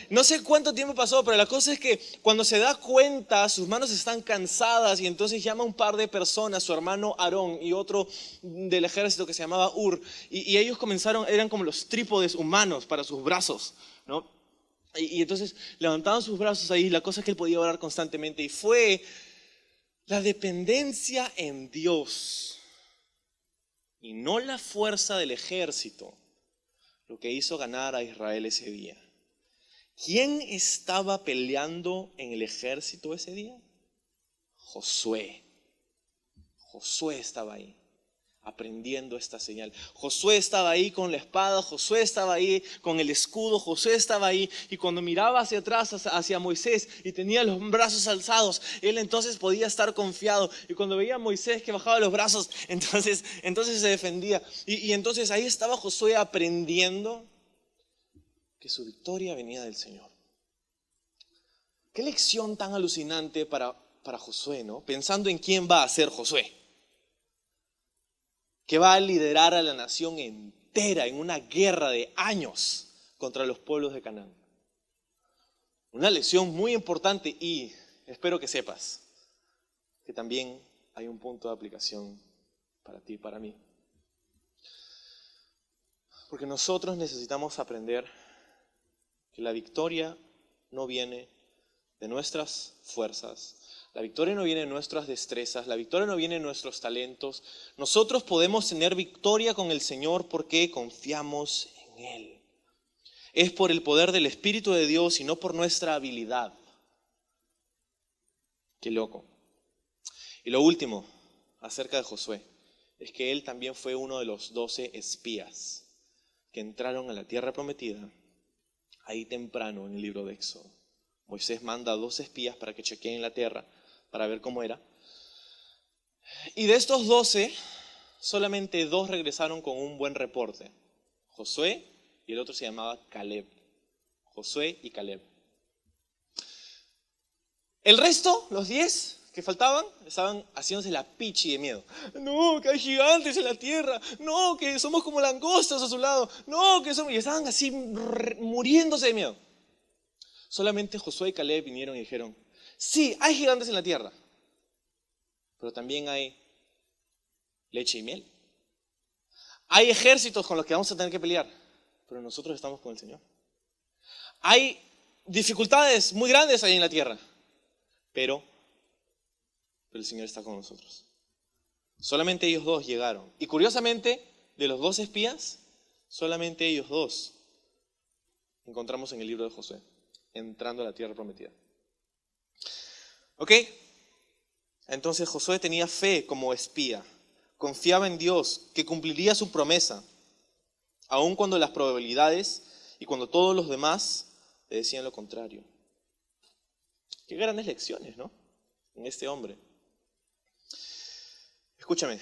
no sé cuánto tiempo pasó, pero la cosa es que cuando se da cuenta, sus manos están cansadas y entonces llama a un par de personas, su hermano Aarón y otro del ejército que se llamaba Ur, y ellos comenzaron, eran como los trípodes humanos para sus brazos, ¿no? Y entonces levantaban sus brazos ahí, la cosa es que él podía orar constantemente y fue la dependencia en Dios y no la fuerza del ejército lo que hizo ganar a Israel ese día. ¿Quién estaba peleando en el ejército ese día? Josué. Josué estaba ahí, aprendiendo esta señal. Josué estaba ahí con la espada, Josué estaba ahí con el escudo, Josué estaba ahí y cuando miraba hacia atrás, hacia Moisés y tenía los brazos alzados, él entonces podía estar confiado y cuando veía a Moisés que bajaba los brazos, entonces se defendía y entonces ahí estaba Josué aprendiendo que su victoria venía del Señor. Qué lección tan alucinante para Josué, ¿no? Pensando en quién va a ser Josué, que va a liderar a la nación entera en una guerra de años contra los pueblos de Canaán. Una lección muy importante y espero que sepas que también hay un punto de aplicación para ti y para mí. Porque nosotros necesitamos aprender que la victoria no viene de nuestras fuerzas. La victoria no viene de nuestras destrezas, la victoria no viene de nuestros talentos. Nosotros podemos tener victoria con el Señor porque confiamos en Él. Es por el poder del Espíritu de Dios y no por nuestra habilidad. Qué loco. Y lo último acerca de Josué es que él también fue uno de los 12 espías que entraron a la tierra prometida ahí temprano en el libro de Éxodo. Moisés manda a 12 espías para que chequeen la tierra para ver cómo era. Y de estos 12, solamente 2 regresaron con un buen reporte. Josué y el otro se llamaba Caleb. Josué y Caleb. El resto, los 10 que faltaban, estaban haciéndose la pichi de miedo. No, que hay gigantes en la tierra. No, que somos como langostas a su lado. No, que somos... Y estaban así muriéndose de miedo. Solamente Josué y Caleb vinieron y dijeron, sí, hay gigantes en la tierra, pero también hay leche y miel. Hay ejércitos con los que vamos a tener que pelear, pero nosotros estamos con el Señor. Hay dificultades muy grandes ahí en la tierra, pero el Señor está con nosotros. Solamente ellos 2 llegaron. Y curiosamente, de los 2 espías, solamente ellos 2 encontramos en el libro de Josué, entrando a la tierra prometida. ¿Ok? Entonces Josué tenía fe como espía, confiaba en Dios que cumpliría su promesa, aun cuando las probabilidades y cuando todos los demás le decían lo contrario. Qué grandes lecciones, ¿no? En este hombre. Escúchame,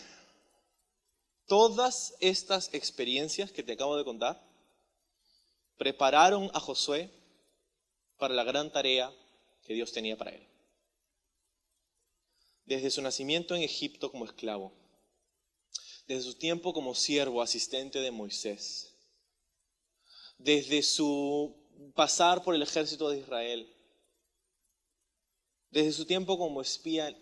todas estas experiencias que te acabo de contar prepararon a Josué para la gran tarea que Dios tenía para él. Desde su nacimiento en Egipto como esclavo, desde su tiempo como siervo, asistente de Moisés, desde su pasar por el ejército de Israel, desde su tiempo como espía,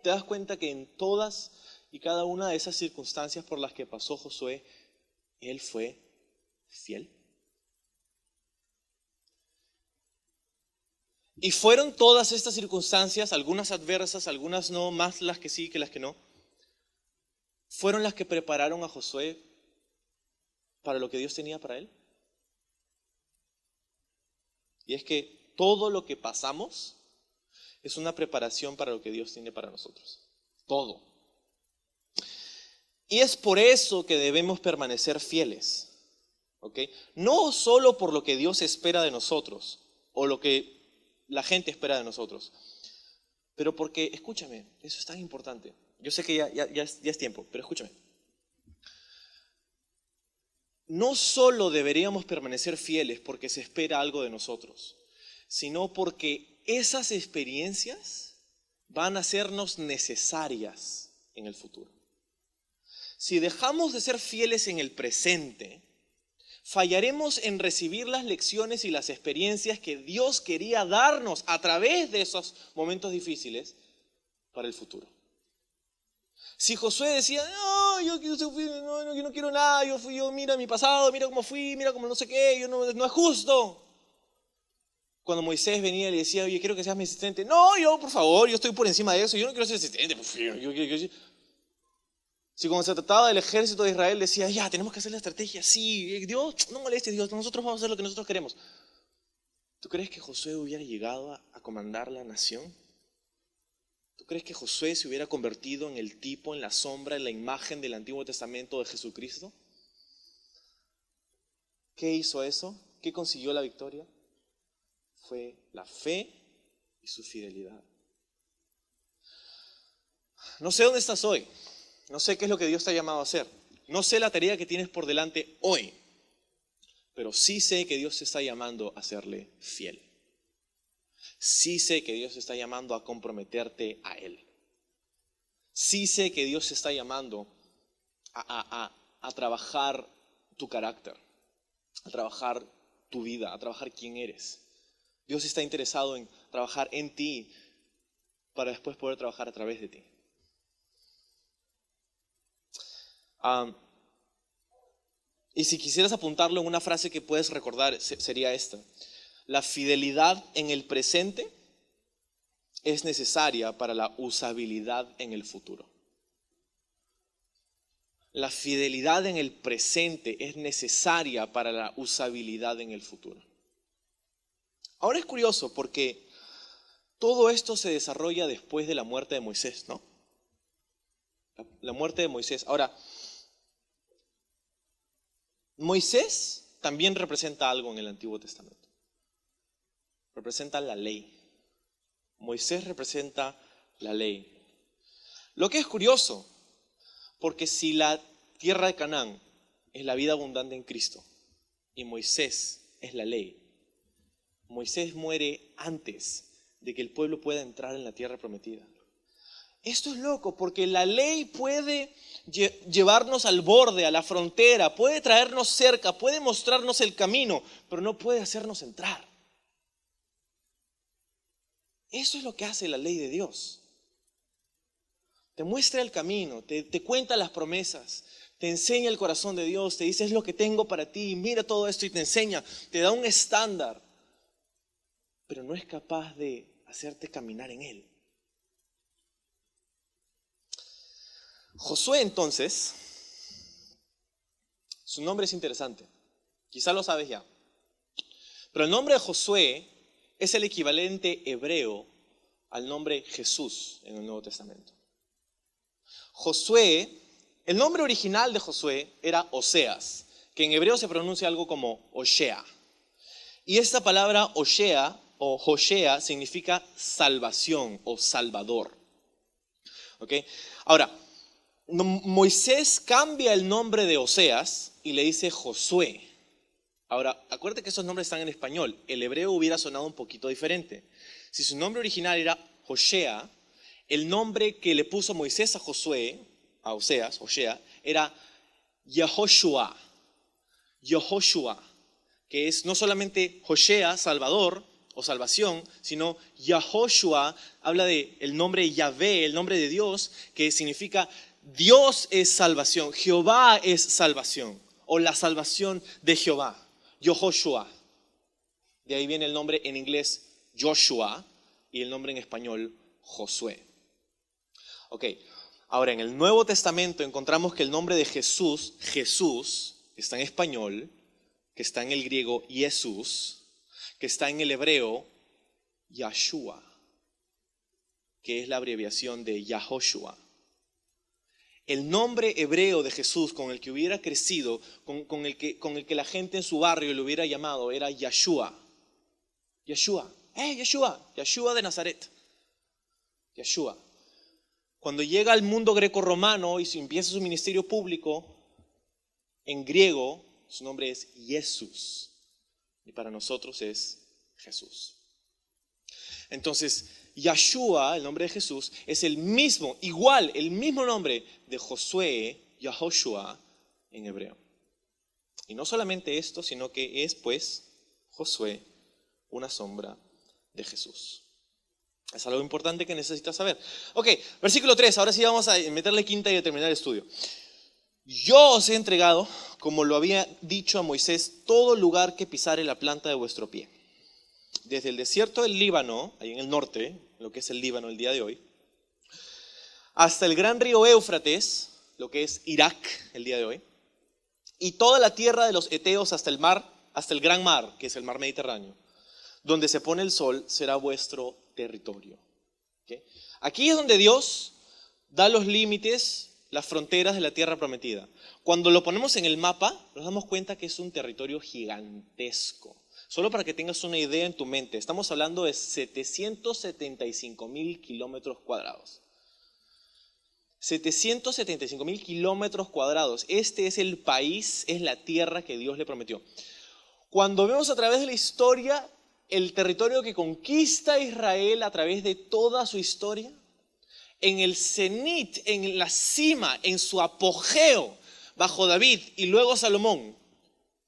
te das cuenta que en todas y cada una de esas circunstancias por las que pasó Josué, él fue fiel. Y fueron todas estas circunstancias, algunas adversas, algunas no, más las que sí que las que no, fueron las que prepararon a Josué para lo que Dios tenía para él. Y es que todo lo que pasamos es una preparación para lo que Dios tiene para nosotros. Todo. Y es por eso que debemos permanecer fieles. ¿Ok? No solo por lo que Dios espera de nosotros o lo que la gente espera de nosotros, pero porque, escúchame, eso es tan importante. Yo sé que ya es tiempo, pero escúchame. No solo deberíamos permanecer fieles porque se espera algo de nosotros, sino porque esas experiencias van a sernos necesarias en el futuro. Si dejamos de ser fieles en el presente, fallaremos en recibir las lecciones y las experiencias que Dios quería darnos a través de esos momentos difíciles para el futuro. Si Josué decía, no, yo no quiero nada, yo mira mi pasado, mira cómo fui, mira cómo no sé qué, no es justo. Cuando Moisés venía y le decía, oye, quiero que seas mi asistente. No, yo, por favor, yo estoy por encima de eso, yo no quiero ser asistente. Si cuando se trataba del ejército de Israel decía, ya, tenemos que hacer la estrategia, sí, Dios, no molestes, Dios, nosotros vamos a hacer lo que nosotros queremos. ¿Tú crees que Josué hubiera llegado a comandar la nación? ¿Tú crees que Josué se hubiera convertido en el tipo, en la sombra, en la imagen del Antiguo Testamento de Jesucristo? ¿Qué hizo eso? ¿Qué consiguió la victoria? Fue la fe y su fidelidad. No sé dónde estás hoy. No sé qué es lo que Dios te ha llamado a hacer. No sé la tarea que tienes por delante hoy. Pero sí sé que Dios te está llamando a serle fiel. Sí sé que Dios te está llamando a comprometerte a Él. Sí sé que Dios te está llamando a trabajar tu carácter, a trabajar tu vida, a trabajar quién eres. Dios está interesado en trabajar en ti para después poder trabajar a través de ti. Y si quisieras apuntarlo en una frase que puedes recordar, sería esta. La fidelidad en el presente es necesaria para la usabilidad en el futuro. La fidelidad en el presente es necesaria para la usabilidad en el futuro. Ahora es curioso porque todo esto se desarrolla después de la muerte de Moisés, ¿no? La muerte de Moisés. Ahora, Moisés también representa algo en el Antiguo Testamento. Representa la ley. Moisés representa la ley. Lo que es curioso, porque si la tierra de Canaán es la vida abundante en Cristo y Moisés es la ley, Moisés muere antes de que el pueblo pueda entrar en la tierra prometida. Esto es loco porque la ley puede llevarnos al borde, a la frontera, puede traernos cerca, puede mostrarnos el camino, pero no puede hacernos entrar. Eso es lo que hace la ley de Dios. Te muestra el camino, te cuenta las promesas, te enseña el corazón de Dios, te dice es lo que tengo para ti, mira todo esto y te enseña, te da un estándar, pero no es capaz de hacerte caminar en él. Josué entonces, su nombre es interesante, quizá lo sabes ya, pero el nombre de Josué es el equivalente hebreo al nombre Jesús en el Nuevo Testamento. Josué, el nombre original de Josué era Oseas, que en hebreo se pronuncia algo como Oshea. Y esta palabra Oshea o Joshea significa salvación o salvador. ¿Ok? Ahora, Moisés cambia el nombre de Oseas y le dice Josué. Ahora, acuérdate que esos nombres están en español. El hebreo hubiera sonado un poquito diferente. Si su nombre original era Joshea, el nombre que le puso Moisés a Josué, a Oseas, Oshea, era Yehoshua. Yehoshua, que es no solamente Joshea, Salvador o salvación, sino Yehoshua habla de el nombre Yahvé, el nombre de Dios, que significa Dios es salvación, Jehová es salvación, o la salvación de Jehová. Yehoshua. De ahí viene el nombre en inglés Joshua, y el nombre en español, Josué. Ok, ahora en el Nuevo Testamento encontramos que el nombre de Jesús, Jesús, está en español, que está en el griego Jesús, que está en el hebreo Yahshua, que es la abreviación de Yahoshua. El nombre hebreo de Jesús con el que hubiera crecido, con el que la gente en su barrio le hubiera llamado, era Yahshua. Yahshua, Yahshua, Yahshua de Nazaret. Yahshua. Cuando llega al mundo greco-romano y empieza su ministerio público, en griego su nombre es Jesús. Y para nosotros es Jesús. Entonces, Yahshua, el nombre de Jesús, es el mismo nombre de Josué, Yahoshua, en hebreo. Y no solamente esto, sino que es, pues, Josué, una sombra de Jesús. Es algo importante que necesitas saber. Ok, versículo 3, ahora sí vamos a meterle quinta y a terminar el estudio. Yo os he entregado, como lo había dicho a Moisés, todo lugar que pisare la planta de vuestro pie. Desde el desierto del Líbano, ahí en el norte, lo que es el Líbano el día de hoy, hasta el gran río Éufrates, lo que es Irak el día de hoy, y toda la tierra de los Eteos hasta el mar, hasta el gran mar, que es el mar Mediterráneo, donde se pone el sol, será vuestro territorio. ¿Okay? Aquí es donde Dios da los límites, las fronteras de la tierra prometida. Cuando lo ponemos en el mapa, nos damos cuenta que es un territorio gigantesco. Solo para que tengas una idea en tu mente, estamos hablando de 775,000 kilómetros cuadrados. 775,000 kilómetros cuadrados. Este es el país, es la tierra que Dios le prometió. Cuando vemos a través de la historia el territorio que conquista Israel a través de toda su historia, en el cenit, en la cima, en su apogeo, bajo David y luego Salomón,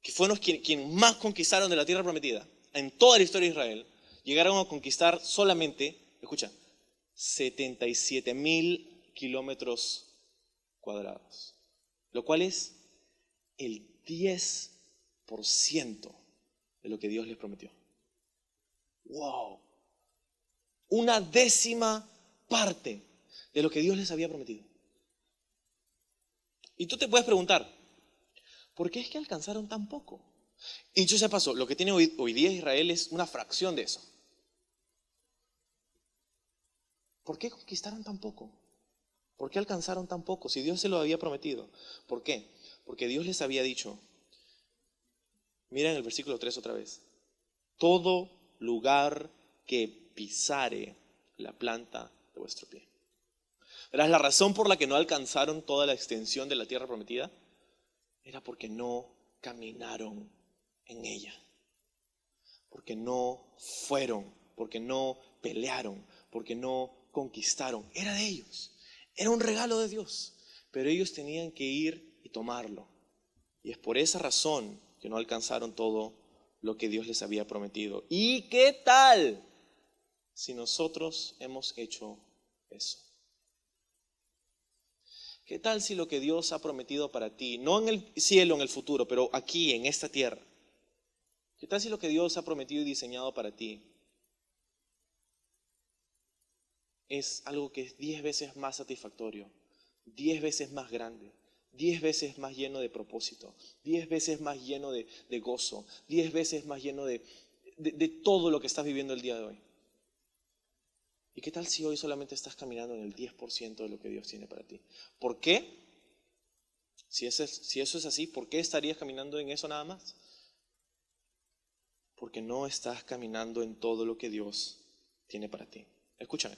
que fueron quienes más conquistaron de la tierra prometida, en toda la historia de Israel, llegaron a conquistar solamente, escucha, 77,000 kilómetros cuadrados, lo cual es el 10% de lo que Dios les prometió. ¡Wow! Una décima parte de lo que Dios les había prometido. Y tú te puedes preguntar, ¿por qué es que alcanzaron tan poco? Y dicho sea de paso, lo que tiene hoy día Israel es una fracción de eso. ¿Por qué conquistaron tan poco? ¿Por qué alcanzaron tan poco? Si Dios se lo había prometido. ¿Por qué? Porque Dios les había dicho, mira en el versículo 3 otra vez, todo lugar que pisare la planta de vuestro pie. Verás, la razón por la que no alcanzaron toda la extensión de la tierra prometida era porque no caminaron en ella, porque no fueron, porque no pelearon, porque no conquistaron. Era de ellos, era un regalo de Dios, pero ellos tenían que ir y tomarlo. Y es por esa razón que no alcanzaron todo lo que Dios les había prometido. ¿Y qué tal si nosotros hemos hecho eso? ¿Qué tal si lo que Dios ha prometido para ti, no en el cielo, en el futuro, pero aquí, en esta tierra? ¿Qué tal si lo que Dios ha prometido y diseñado para ti es algo que es 10 veces más satisfactorio, 10 veces más grande, 10 veces más lleno de propósito, 10 veces más lleno de gozo, 10 veces más lleno de todo lo que estás viviendo el día de hoy? ¿Y qué tal si hoy solamente estás caminando en el 10% de lo que Dios tiene para ti? ¿Por qué? Si eso es así, ¿por qué estarías caminando en eso nada más? Porque no estás caminando en todo lo que Dios tiene para ti. Escúchame.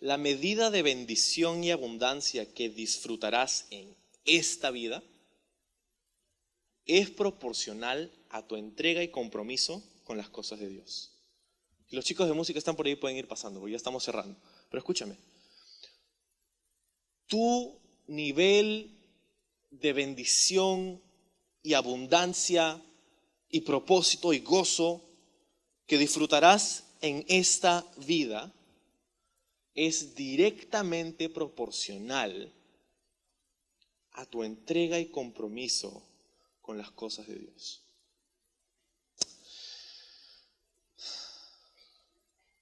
La medida de bendición y abundancia que disfrutarás en esta vida es proporcional a tu entrega y compromiso con las cosas de Dios. Los chicos de música están por ahí, pueden ir pasando, porque ya estamos cerrando. Pero escúchame, tu nivel de bendición y abundancia y propósito y gozo que disfrutarás en esta vida es directamente proporcional a tu entrega y compromiso con las cosas de Dios.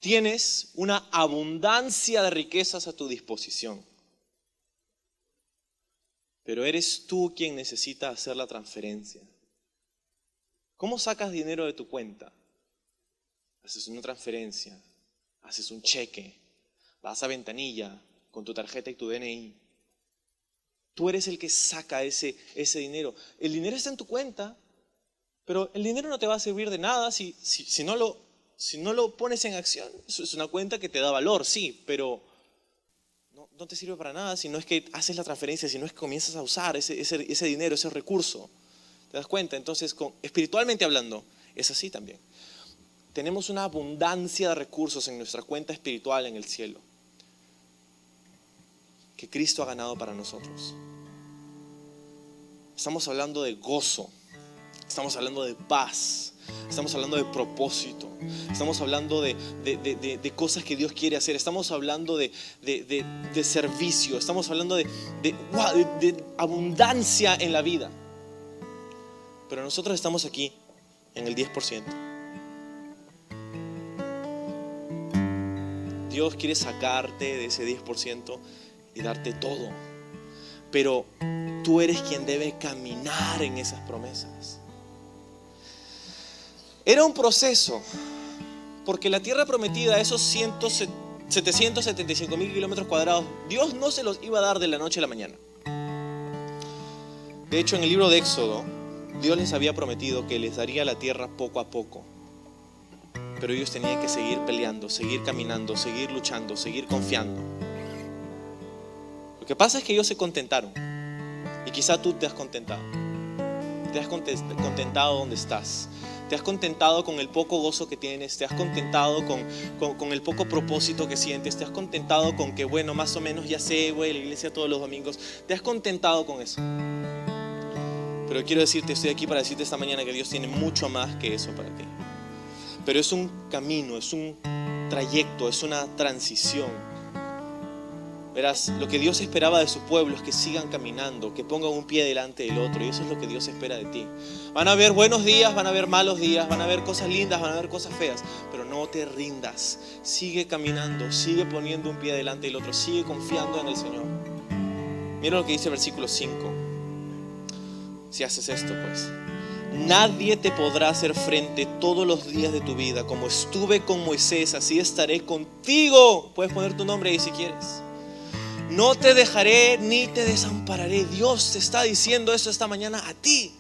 tienes una abundancia de riquezas a tu disposición. Pero eres tú quien necesita hacer la transferencia. ¿Cómo sacas dinero de tu cuenta? Haces una transferencia, haces un cheque, vas a ventanilla con tu tarjeta y tu DNI. Tú eres el que saca ese dinero. El dinero está en tu cuenta, pero el dinero no te va a servir de nada si no lo pones en acción. Es una cuenta que te da valor, sí, pero no te sirve para nada si no es que haces la transferencia, si no es que comienzas a usar ese dinero, ese recurso. ¿Te das cuenta? Entonces, espiritualmente hablando, es así también. Tenemos una abundancia de recursos en nuestra cuenta espiritual en el cielo que Cristo ha ganado para nosotros. Estamos hablando de gozo, estamos hablando de paz, estamos hablando de propósito, estamos hablando de cosas que Dios quiere hacer, estamos hablando de servicio, estamos hablando de abundancia en la vida. Pero nosotros estamos aquí en el 10%. Dios quiere sacarte de ese 10% y darte todo. Pero tú eres quien debe caminar en esas promesas. Era un proceso, porque la tierra prometida, esos 775,000 kilómetros cuadrados, Dios no se los iba a dar de la noche a la mañana. De hecho, en el libro de Éxodo, Dios les había prometido que les daría la tierra poco a poco. Pero ellos tenían que seguir peleando, seguir caminando, seguir luchando, seguir confiando. Lo que pasa es que ellos se contentaron. Y quizá tú te has contentado. Te has contentado donde estás. Te has contentado con el poco gozo que tienes. Te has contentado con el poco propósito que sientes. Te has contentado con que, bueno, más o menos ya sé, voy a la iglesia todos los domingos. Te has contentado con eso. Pero quiero decirte, estoy aquí para decirte esta mañana que Dios tiene mucho más que eso para ti. Pero es un camino, es un trayecto, es una transición. Verás, lo que Dios esperaba de su pueblo es que sigan caminando, que pongan un pie delante del otro. Y eso es lo que Dios espera de ti. Van a haber buenos días, van a haber malos días, van a haber cosas lindas, van a haber cosas feas. Pero no te rindas. Sigue caminando, sigue poniendo un pie delante del otro. Sigue confiando en el Señor. Mira lo que dice el versículo 5. Si haces esto, pues nadie te podrá hacer frente todos los días de tu vida. Como estuve con Moisés, así estaré contigo. Puedes poner tu nombre ahí si quieres. No te dejaré ni te desampararé. Dios te está diciendo eso esta mañana a ti.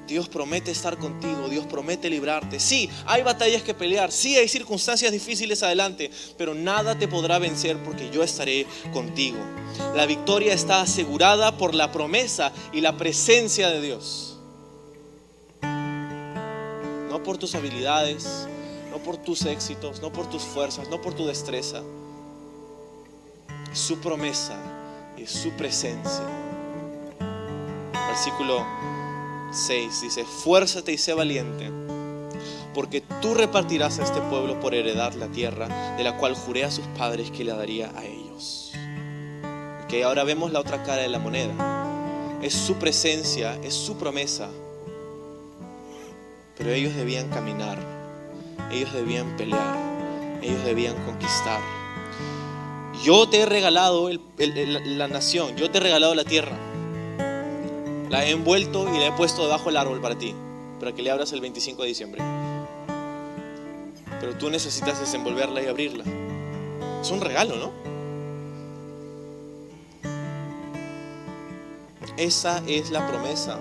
Dios promete estar contigo, Dios promete librarte. Sí, hay batallas que pelear, sí hay circunstancias difíciles adelante, pero nada te podrá vencer porque yo estaré contigo. La victoria está asegurada por la promesa y la presencia de Dios. No por tus habilidades, no por tus éxitos, no por tus fuerzas, no por tu destreza. Es su promesa, es su presencia. Versículo 6 dice: fuérzate y sé valiente, porque tú repartirás a este pueblo por heredad la tierra de la cual juré a sus padres que le daría a ellos. Que ahora vemos la otra cara de la moneda. Es su presencia, es su promesa. Pero ellos debían caminar, ellos debían pelear, ellos debían conquistar. Yo te he regalado la nación, yo te he regalado la tierra. La he envuelto y la he puesto debajo del árbol para ti, para que le abras el 25 de diciembre. Pero tú necesitas desenvolverla y abrirla. Es un regalo, ¿no? Esa es la promesa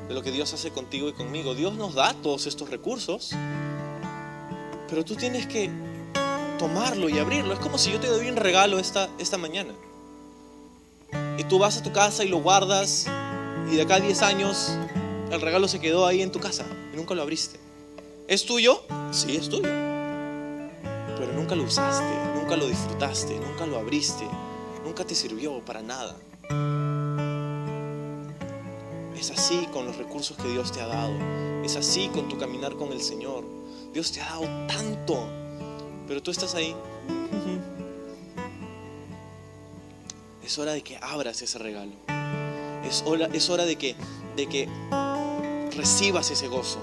de lo que Dios hace contigo y conmigo. Dios nos da todos estos recursos, pero tú tienes que tomarlo y abrirlo. Es como si yo te doy un regalo esta mañana y tú vas a tu casa y lo guardas, y de acá a 10 años el regalo se quedó ahí en tu casa y nunca lo abriste. ¿Es tuyo? Sí, es tuyo, pero nunca lo usaste, nunca lo disfrutaste, nunca lo abriste, nunca te sirvió para nada. Es así con los recursos que Dios te ha dado. Es así con tu caminar con el Señor. Dios te ha dado tanto, pero tú estás ahí. Es hora de que abras ese regalo. Es hora de que recibas ese gozo.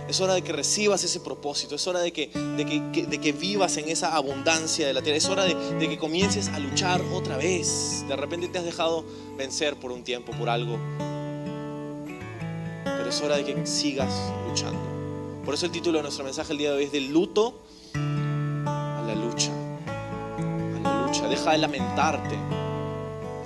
Es hora de que recibas ese propósito. Es hora de que vivas en esa abundancia de la tierra. Es hora de que comiences a luchar otra vez. De repente te has dejado vencer por un tiempo, por algo. Pero es hora de que sigas luchando. Por eso el título de nuestro mensaje el día de hoy es del luto a la lucha. A la lucha. Deja de lamentarte.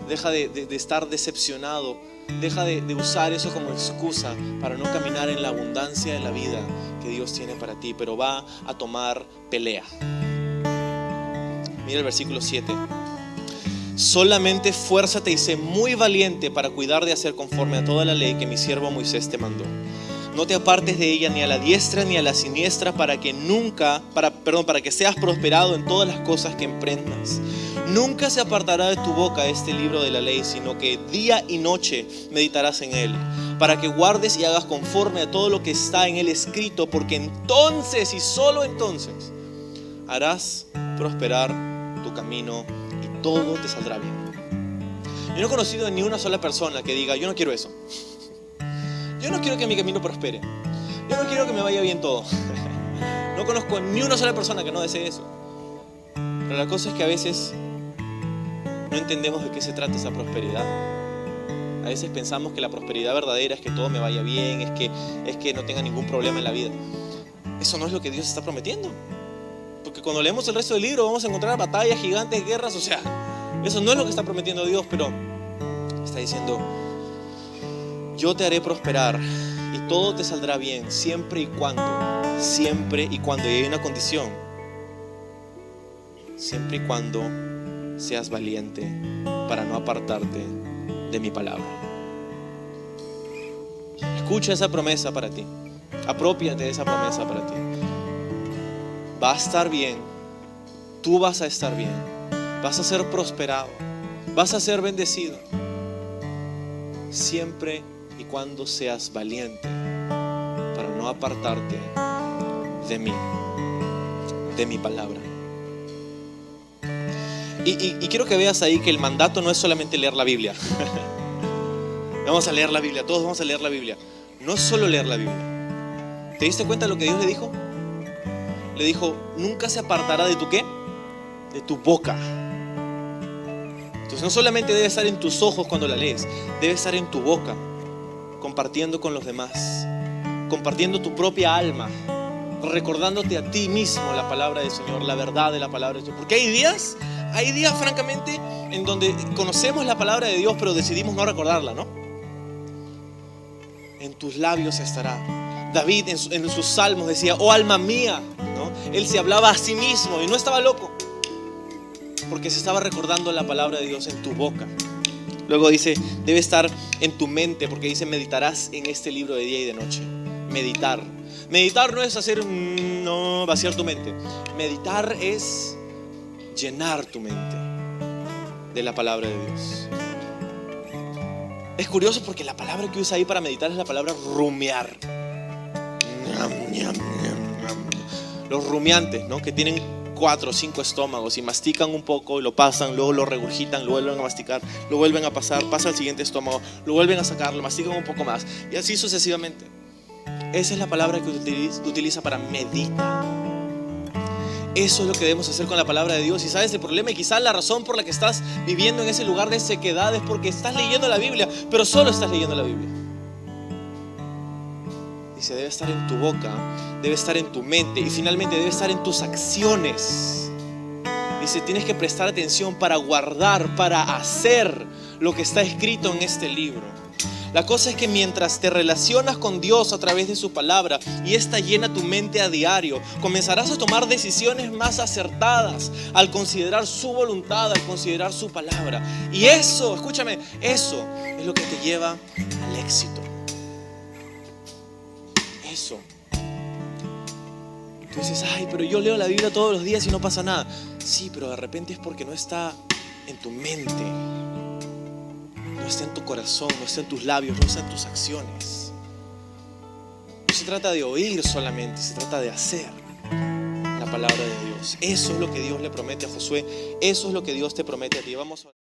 Deja de estar decepcionado. Deja de usar eso como excusa para no caminar en la abundancia de la vida que Dios tiene para ti, pero va a tomar pelea. Mira el versículo 7. Solamente esfuérzate y sé muy valiente para cuidar de hacer conforme a toda la ley que mi siervo Moisés te mandó. No te apartes de ella ni a la diestra ni a la siniestra para que seas prosperado en todas las cosas que emprendas. Nunca se apartará de tu boca este libro de la ley, sino que día y noche meditarás en él, para que guardes y hagas conforme a todo lo que está en él escrito, porque entonces y solo entonces harás prosperar tu camino y todo te saldrá bien. Yo no he conocido ni una sola persona que diga: yo no quiero eso. Yo no quiero que mi camino prospere. Yo no quiero que me vaya bien todo. No conozco ni una sola persona que no desee eso. Pero la cosa es que a veces no entendemos de qué se trata esa prosperidad. A veces pensamos que la prosperidad verdadera es que todo me vaya bien, es que no tenga ningún problema en la vida. Eso no es lo que Dios está prometiendo. Porque cuando leemos el resto del libro vamos a encontrar batallas, gigantes, guerras. O sea, eso no es lo que está prometiendo Dios, pero está diciendo: yo te haré prosperar y todo te saldrá bien siempre y cuando, y hay una condición, siempre y cuando seas valiente para no apartarte de mi palabra. Escucha esa promesa para ti. Aprópiate de esa promesa para ti. Va a estar bien. Tú vas a estar bien. Vas a ser prosperado. Vas a ser bendecido. Siempre y cuando seas valiente para no apartarte de mí, de mi palabra. Y quiero que veas ahí que el mandato no es solamente leer la Biblia. Vamos a leer la Biblia, todos vamos a leer la Biblia. No es solo leer la Biblia. ¿Te diste cuenta de lo que Dios le dijo? Le dijo: nunca se apartará de tu ¿qué? De tu boca. Entonces no solamente debe estar en tus ojos cuando la lees, debe estar en tu boca, compartiendo con los demás, compartiendo tu propia alma, recordándote a ti mismo la palabra del Señor, la verdad de la palabra del Señor. Porque hay días francamente en donde conocemos la palabra de Dios pero decidimos no recordarla, ¿no? En tus labios estará. David en sus salmos decía: oh alma mía, ¿no? Él se hablaba a sí mismo y no estaba loco, porque se estaba recordando la palabra de Dios en tu boca. Luego dice: debe estar en tu mente, porque dice: meditarás en este libro de día y de noche. Meditar no es vaciar tu mente. Meditar es llenar tu mente de la palabra de Dios. Es curioso porque la palabra que usa ahí para meditar es la palabra rumiar. Los rumiantes, ¿no? Que tienen 4 o 5 estómagos y mastican un poco y lo pasan, luego lo regurgitan, lo vuelven a masticar, lo vuelven a pasar, pasa al siguiente estómago, lo vuelven a sacar, lo mastican un poco más y así sucesivamente. Esa es la palabra que utiliza para meditar. Eso es lo que debemos hacer con la palabra de Dios. Y sabes el problema, y quizás la razón por la que estás viviendo en ese lugar de sequedad es porque estás leyendo la Biblia, pero solo estás leyendo la Biblia. Dice: debe estar en tu boca, debe estar en tu mente y finalmente debe estar en tus acciones. Dice: tienes que prestar atención para guardar, para hacer lo que está escrito en este libro. La cosa es que mientras te relacionas con Dios a través de su palabra y esta llena tu mente a diario, comenzarás a tomar decisiones más acertadas al considerar su voluntad, al considerar su palabra. Y eso, escúchame, eso es lo que te lleva al éxito. Eso. Tú dices: ay, pero yo leo la Biblia todos los días y no pasa nada. Sí, pero de repente es porque no está en tu mente, no está en tu corazón, no está en tus labios, no está en tus acciones. No se trata de oír solamente, se trata de hacer la palabra de Dios. Eso es lo que Dios le promete a Josué. Eso es lo que Dios te promete a ti. Vamos a